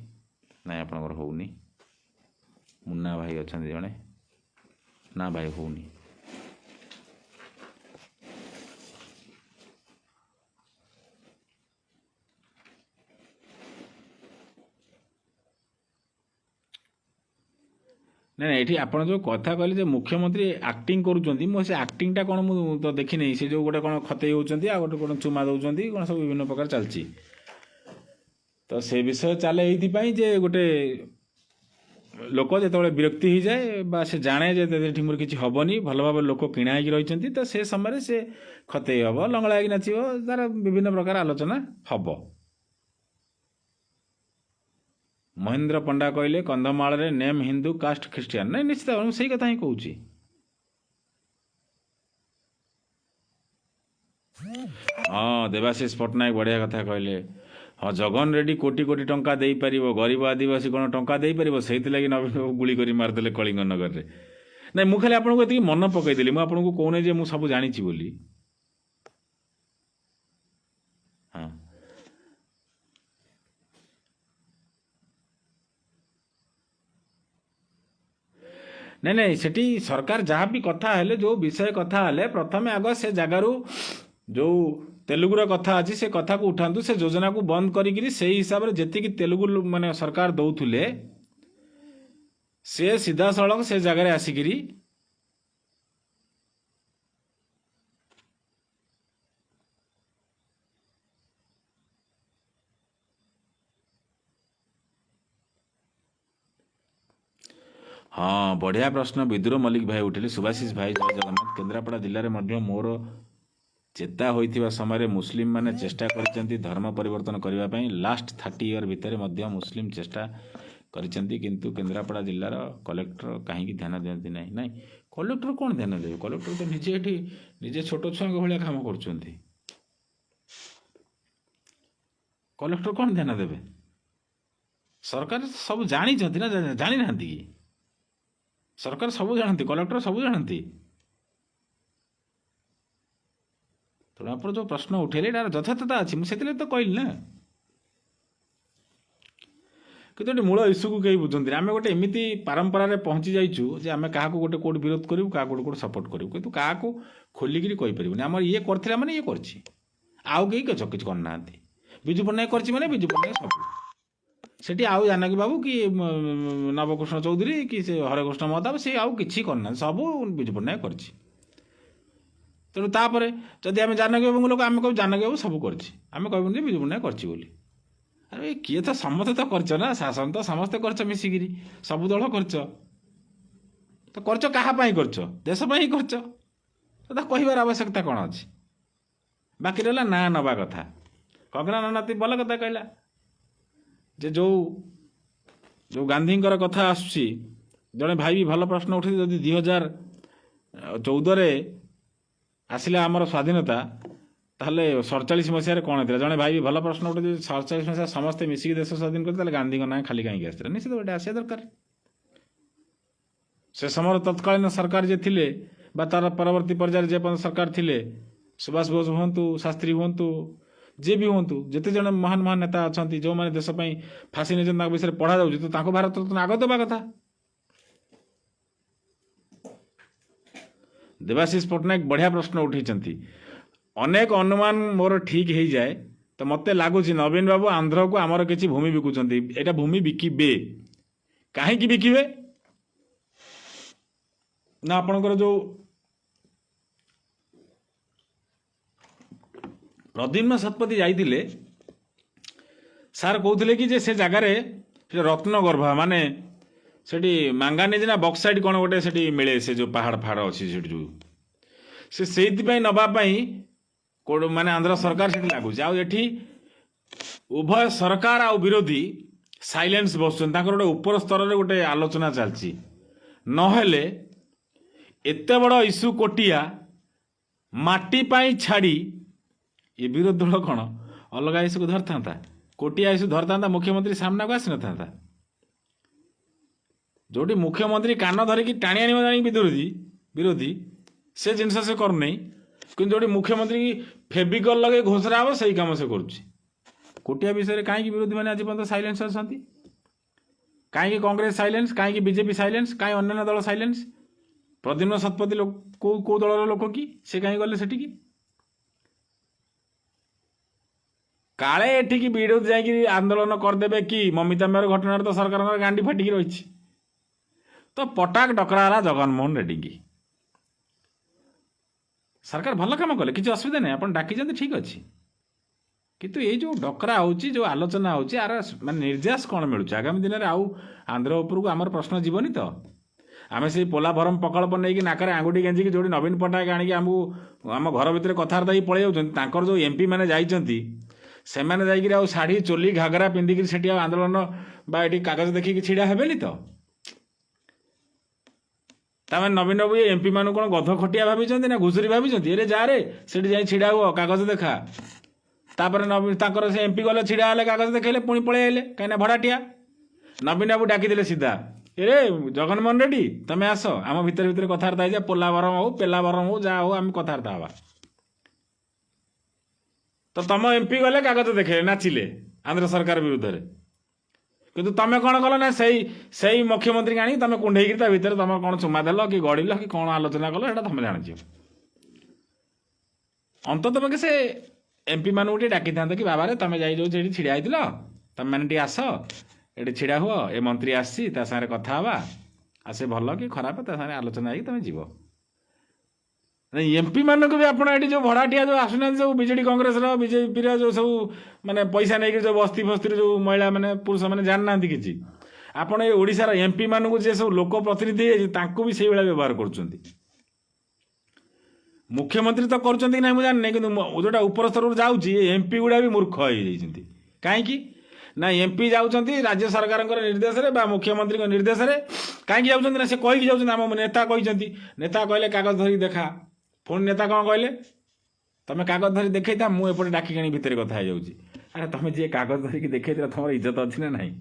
ना आप होनी मुन्ना भाई अच्छा जड़े ना भाई होनी ना ये आप जो कथा कहले मुख्यमंत्री आक्टिंग करुँच आक्टिंगटा कौन मुझे तो देखी नहीं से जो गोटे कौन खतई होती आ गोटे कौन चुमा दौरान कौन सब विभिन्न प्रकार चलती तो से विषय चले ये गोटे लोक जो विरक्ति हो जाए बा से जाने जे मोर किसी हेनी भल भाव लोक किणा रही तो से समय से खतई हम लंगड़ा नाचो तार विभिन्न प्रकार आलोचना हम महेंद्र पंडा कहले कंधमाल रे नेम हिंदू कास्ट ख्रिस्टियान नहीं निश्चित भाव सही कथा ही कहूँ हाँ देवाशीष पट्टनायक बढ़िया कथा कहले हाँ जगन रेड्डी कोटी कोटी टंका दे पार गरीब आदिवासी कौन टंका दे पार से लगी नवीन बाबू गुली कर मारिदे कलिंग नगर में ना मुझे खाली आपको ये मन पकईदेली मुझे आपको कहूनी जे मुझे सब जानी बोली हाँ नहीं नहीं सेठी सरकार जहाँ भी कथा है जो विषय कथा है प्रथम आग से जगार जो तेलुगुर कथा अच्छी से कथा को उठातु से योजना को बंद करी से हिसाब से जी तेलुगु माने सरकार दौले से सीधा सड़क से जगार आसिकी हाँ बढ़िया प्रश्न विदुर मल्लिक भाई उठिले सुभाषिष भाई जय जगन्नाथ केन्द्रापड़ा जिले में मोर चेता होइथिबा समय मुस्लिम माने चेष्टा करिसेंती धर्म परिवर्तन करने लास्ट 30 ईयर भितर मुस्लिम चेष्टा करिसेंती किंतु केन्द्रापड़ा जिलार कलेक्टर कहीं ध्यान दियंती नहीं नहीं कलेक्टर कौन ध्यान देवे कलेक्टर तो निजे एठी निजे छोट छुआ भाया काम करुछंती कलेक्टर कौन ध्यान देवे सरकार सब जानी ना जानी ना कि सरकार सब जानती कलेक्टर सब जानती तेणु आप जो प्रश्न उठेले यथार्थता अच्छी मुझे तो कहली ना कि मूल इश्यू को कहीं बुझे आम गोटे एमती परंपरार पहुँची जाइचु जे आम क्या गोटे कौट विरोध करूँ क्या गोटे कौट सपोर्ट करूँ कितु क्या खोलिकी कहीपर आम ये कर मैंने ये करी किसी करना विजु पट्टनायक कर विजु पट्टनायक सब सेठी आउ जानकी बाबू कि नवकृष्ण चौधरी कि से हरेकृष्ण महताब से आउ किसी करना सब विजु पट्टनायक कर तेणु तापर जदि आम जानकी बाबू लोक आम कह जानकी बाबू सब करें कहूँ विजु पट्टनायक कर अरे किए तो समस्ते तो कर शासन तो समस्ते कर मिसिकी सब दल कर तो कहाँ कर देशपाई कर कहबार आवश्यकता कौन अच्छी बाकी रहा ना नवा कथा कंगना नाती भल कथा कहला जे जो जो गांधी कथा आसुची जड़े भाई भी भल प्रश्न उठी जदि 2014 आसला आमर स्वाधीनता ताहले 47 मसीह कौन होता जड़े भाई भी भल प्रश्न उठे 47 मसीहा समस्ते मिसिकी देश स्वाधीन करते गांधी ना खाली कहीं आसला निश्चित गोटे आसा दरकार से समय तत्कालीन सरकार जे थिले बा तार परवर्ती पर्यायर जे सरकार थिले सुभाष बोस हूँ शास्त्री हूँ जे भी हूँ जिते जन महान महान नेता अच्छा जो मैंने देशपाई फाँसी नहीं विषय पढ़ा जाऊँ तो भारत रत्न आग देवा कथा देवाशीष पट्टनायक बढ़िया प्रश्न उठे अनेक अनुमान मोर ठीक हो जाए तो मत लगुच नवीन बाबू आंध्र को आमर किसी भूमि बिकुंट एटा भूमि बिकिबे कहीं बिकिबे ना आपणकर जो प्रद्युम्न शतपथी जाइए सार कहते कि से जगार रत्न गर्भा माने सेठी मांगानीज ना बक्साइड कौन गोटे से मिले से जो पहाड़ फाड़ अच्छी जो से नवापाई माने आंध्र सरकार से लगुच आठी उभय सरकार आ विरोधी साइलेंस बस गोटे ऊपर स्तर में गोटे आलोचना चलती नहेले एते बड़ इश्यू कोटिया माटी पाई छाड़ी ये विरोध दल कौन अलग इश्यू को धरता କୋଟିଆ ଇସ୍ୟୁ ଧରିଥାନ୍ତା ମୁଖ୍ୟମନ୍ତ୍ରୀ ସାମ୍ନାକୁ ଆସିନଥାନ୍ତା। ଯୋଉଠି ମୁଖ୍ୟମନ୍ତ୍ରୀ କାନ ଧରିକି ଟାଣି ଆଣିବ ଜାଣିକି ବିରୋଧୀ ସେ ଜିନିଷ ସେ କରୁନାହିଁ, କିନ୍ତୁ ଯୋଉଠି ମୁଖ୍ୟମନ୍ତ୍ରୀ ଫେବିକଲ୍ ଲଗେଇ ଘୋଷରା ହେବ ସେଇ କାମ ସେ କରୁଛି। କୋଟିଆ ବିଷୟରେ କାହିଁକି ବିରୋଧୀମାନେ ଆଜି ପର୍ଯ୍ୟନ୍ତ ସାଇଲେନ୍ସ ଅଛନ୍ତି? କାହିଁକି କଂଗ୍ରେସ ସାଇଲେନ୍ସ, କାହିଁକି ବିଜେପି ସାଇଲେନ୍ସ, କାହିଁ ଅନ୍ୟାନ୍ୟ ଦଳ ସାଇଲେନ୍ସ? ପ୍ରଦ୍ୟୁମ୍ନ ଶତପଥୀ କୋଉ ଦଳର ଲୋକ କି? ସେ କାହିଁ ଗଲେ ସେଠିକି? କାଳେ ଏଠିକି ବିରୋଧ ଯାଇକି ଆନ୍ଦୋଳନ କରିଦେବେ କି? ମମିତା ମେୟର ଘଟଣାରେ ତ ସରକାରଙ୍କର ଗାଣ୍ଡି ଫାଟିକି ରହିଛି। ତ ପଟାକ ଡକରା ହେଲା ଜଗନମୋହନ ରେଡ୍ଡୀକି। ସରକାର ଭଲ କାମ କଲେ, କିଛି ଅସୁବିଧା ନାହିଁ, ଆପଣ ଡାକିଛନ୍ତି ଠିକ୍ ଅଛି, କିନ୍ତୁ ଏଇ ଯେଉଁ ଡକରା ହେଉଛି, ଯେଉଁ ଆଲୋଚନା ହେଉଛି, ଆର ମାନେ ନିର୍ଯାସ କ'ଣ ମିଳୁଛି? ଆଗାମୀ ଦିନରେ ଆଉ ଆନ୍ଧ୍ର ଉପରକୁ ଆମର ପ୍ରଶ୍ନ ଯିବନି ତ? ଆମେ ସେଇ ପୋଲାଭରମ ପ୍ରକଳ୍ପ ନେଇକି ନାକରେ ଆଙ୍ଗୁଠି ଗେଞ୍ଜିକି ଯେଉଁଠି ନବୀନ ପଟ୍ଟନାୟକ ଆଣିକି ଆମକୁ ଆମ ଘର ଭିତରେ କଥାବାର୍ତ୍ତା ହେଇକି ପଳେଇ ଯାଉଛନ୍ତି, ତାଙ୍କର ଯେଉଁ ଏମ୍ପି ମାନେ ଯାଇଛନ୍ତି ସେମାନେ ଯାଇକିରି ଆଉ ଶାଢ଼ୀ ଚୋଲି ଘାଗରା ପିନ୍ଧିକିରି ସେଠି ଆଉ ଆନ୍ଦୋଳନ ବା ଏଠି କାଗଜ ଦେଖିକି ଛିଡ଼ା ହେବେନି ତ? ତାମାନେ ନବୀନ ବାବୁ ଏମ୍ପି ମାନଙ୍କୁ କ'ଣ ଗଧ ଖଟିଆ ଭାବିଛନ୍ତି ନା ଘୁଷୁରୀ ଭାବିଛନ୍ତି? ଏରେ ଯାରେ ସେଠି ଯାଇ ଛିଡ଼ା ହୁଅ, କାଗଜ ଦେଖା। ତାପରେ ତାଙ୍କର ସେ ଏମ୍ପି ଗଲେ ଛିଡ଼ା ହେଲେ, କାଗଜ ଦେଖେଇଲେ, ପୁଣି ପଳେଇ ଆଇଲେ, କାହିଁକିନା ଭଡ଼ାଟିଆ। ନବୀନ ବାବୁ ଡାକିଦେଲେ ସିଧା, ଏରେ ଜଗନମୋହନ ରେଡ୍ଡୀ ତମେ ଆସ, ଆମ ଭିତରେ କଥାବାର୍ତ୍ତା ହେଇଯା, ପୋଲାଭରମ ହଉ ପେଲାଭରମ ହଉ ଯାହା ହଉ ଆମେ କଥାବାର୍ତ୍ତା ହେବା। ତ ତମ ଏମ୍ପି ଗଲେ କାଗଜ ଦେଖେଇଲେ, ନାଚିଲେ ଆନ୍ଧ୍ର ସରକାର ବିରୁଦ୍ଧରେ, କିନ୍ତୁ ତମେ କ'ଣ କଲ ନା ସେଇ ମୁଖ୍ୟମନ୍ତ୍ରୀକି ଆଣିକି ତମେ କୁଣ୍ଢେଇକି ତା ଭିତରେ ତମେ କ'ଣ ଚୁମା ଦେଲ କି ଗଡ଼ିଲ କି କ'ଣ ଆଲୋଚନା କଲ, ସେଇଟା ତମେ ଜାଣିଛ। ଅନ୍ତତଃ ପକ୍ଷେ ସେ ଏମ୍ପି ମାନଙ୍କୁ ଟିକେ ଡାକିଥାନ୍ତ କି ବାବାରେ ତମେ ଯାଇ ଯେଉଁ ସେଠି ଛିଡ଼ା ହେଇଥିଲ, ତମେ ମାନେ ଟିକେ ଆସ ଏଠି ଛିଡ଼ା ହୁଅ, ଏ ମନ୍ତ୍ରୀ ଆସିଛି ତା ସାଙ୍ଗରେ କଥା ହେବା, ଆଉ ସେ ଭଲ କି ଖରାପ ତା ସାଙ୍ଗରେ ଆଲୋଚନା ହେଇକି ତମେ ଯିବ। ଏମ୍ପି ମାନଙ୍କୁ ବି ଆପଣ ଏଠି ଯେଉଁ ଭଡ଼ାଟିଆ ଯେଉଁ ଆସୁନାହାନ୍ତି, ସବୁ ବିଜେଡ଼ି କଂଗ୍ରେସର ବିଜେପିର ଯେଉଁ ସବୁ ମାନେ ପଇସା ନେଇକି ଯେଉଁ ବସ୍ତି ଫସ୍ତିରେ ଯେଉଁ ମହିଳା ମାନେ ପୁରୁଷ ମାନେ ଜାଣିନାହାନ୍ତି କିଛି, ଆପଣ ଏ ଓଡ଼ିଶାର ଏମ୍ପି ମାନଙ୍କୁ ଯିଏ ସବୁ ଲୋକ ପ୍ରତିନିଧି ହେଇଯାଇଛି ତାଙ୍କୁ ବି ସେଇଭଳିଆ ବ୍ୟବହାର କରୁଛନ୍ତି। ମୁଖ୍ୟମନ୍ତ୍ରୀ ତ କରୁଛନ୍ତି କି ନାହିଁ ମୁଁ ଜାଣିନି, କିନ୍ତୁ ଯେଉଁଟା ଉପର ସ୍ତରରୁ ଯାଉଛି ଏମ୍ପି ଗୁଡ଼ା ବି ମୂର୍ଖ ହେଇଯାଇଛନ୍ତି। କାହିଁକି ନା ଏମ୍ପି ଯାଉଛନ୍ତି ରାଜ୍ୟ ସରକାରଙ୍କର ନିର୍ଦ୍ଦେଶରେ ବା ମୁଖ୍ୟମନ୍ତ୍ରୀଙ୍କ ନିର୍ଦ୍ଦେଶରେ। କାହିଁକି ଯାଉଛନ୍ତି ନା ସେ କହିକି ଯାଉଛନ୍ତି, ଆମ ନେତା କହିଛନ୍ତି, ନେତା କହିଲେ କାଗଜ ଧରିକି ଦେଖା, ପୁଣି ନେତା କ'ଣ କହିଲେ, ତମେ କାଗଜ ଧରି ଦେଖେଇଥା, ମୁଁ ଏପଟେ ଡାକିକି ଆଣି ଭିତରେ କଥା ହେଇଯାଉଛି। ଆରେ ତମେ ଯିଏ କାଗଜ ଧରିକି ଦେଖେଇଥିଲ ତମର ଇଜ୍ଜତ ଅଛି ନା ନାହିଁ?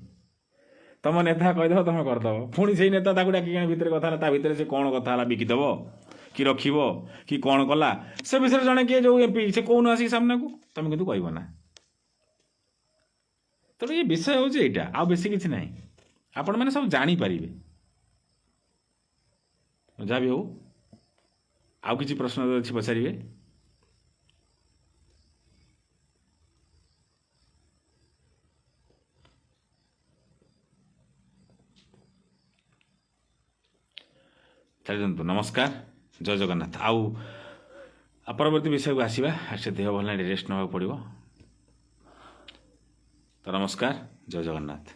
ତମ ନେତା କହିଦେବ ତମେ କରିଦେବ, ପୁଣି ସେଇ ନେତା ତାକୁ ଡାକିକି ଆଣି ଭିତରେ କଥା ହେଲା, ତା ଭିତରେ ସେ କ'ଣ କଥା ହେଲା, ବିକିଦେବ କି ରଖିବ କି କ'ଣ କଲା ସେ ବିଷୟରେ ଜଣେ କିଏ ଯେଉଁ ଏମ୍ପି ସେ କହୁନ ଆସିକି ସାମ୍ନାକୁ, ତମେ କିନ୍ତୁ କହିବ ନା। ତେଣୁ ଏ ବିଷୟ ହେଉଛି ଏଇଟା, ଆଉ ବେଶୀ କିଛି ନାହିଁ। ଆପଣମାନେ ସବୁ ଜାଣିପାରିବେ। ଯାହା ବି ହଉ, ଆଉ କିଛି ପ୍ରଶ୍ନ ଅଛି ପଚାରିବେ? ଚାଲନ୍ତୁ, ନମସ୍କାର, ଜୟ ଜଗନ୍ନାଥ। ଆଉ ପରବର୍ତ୍ତୀ ବିଷୟକୁ ଆସିବା। ସେ ଦେହ ଭଲ ନାହିଁ, ରେଷ୍ଟ ନେବାକୁ ପଡ଼ିବ। ତ ନମସ୍କାର, ଜୟ ଜଗନ୍ନାଥ।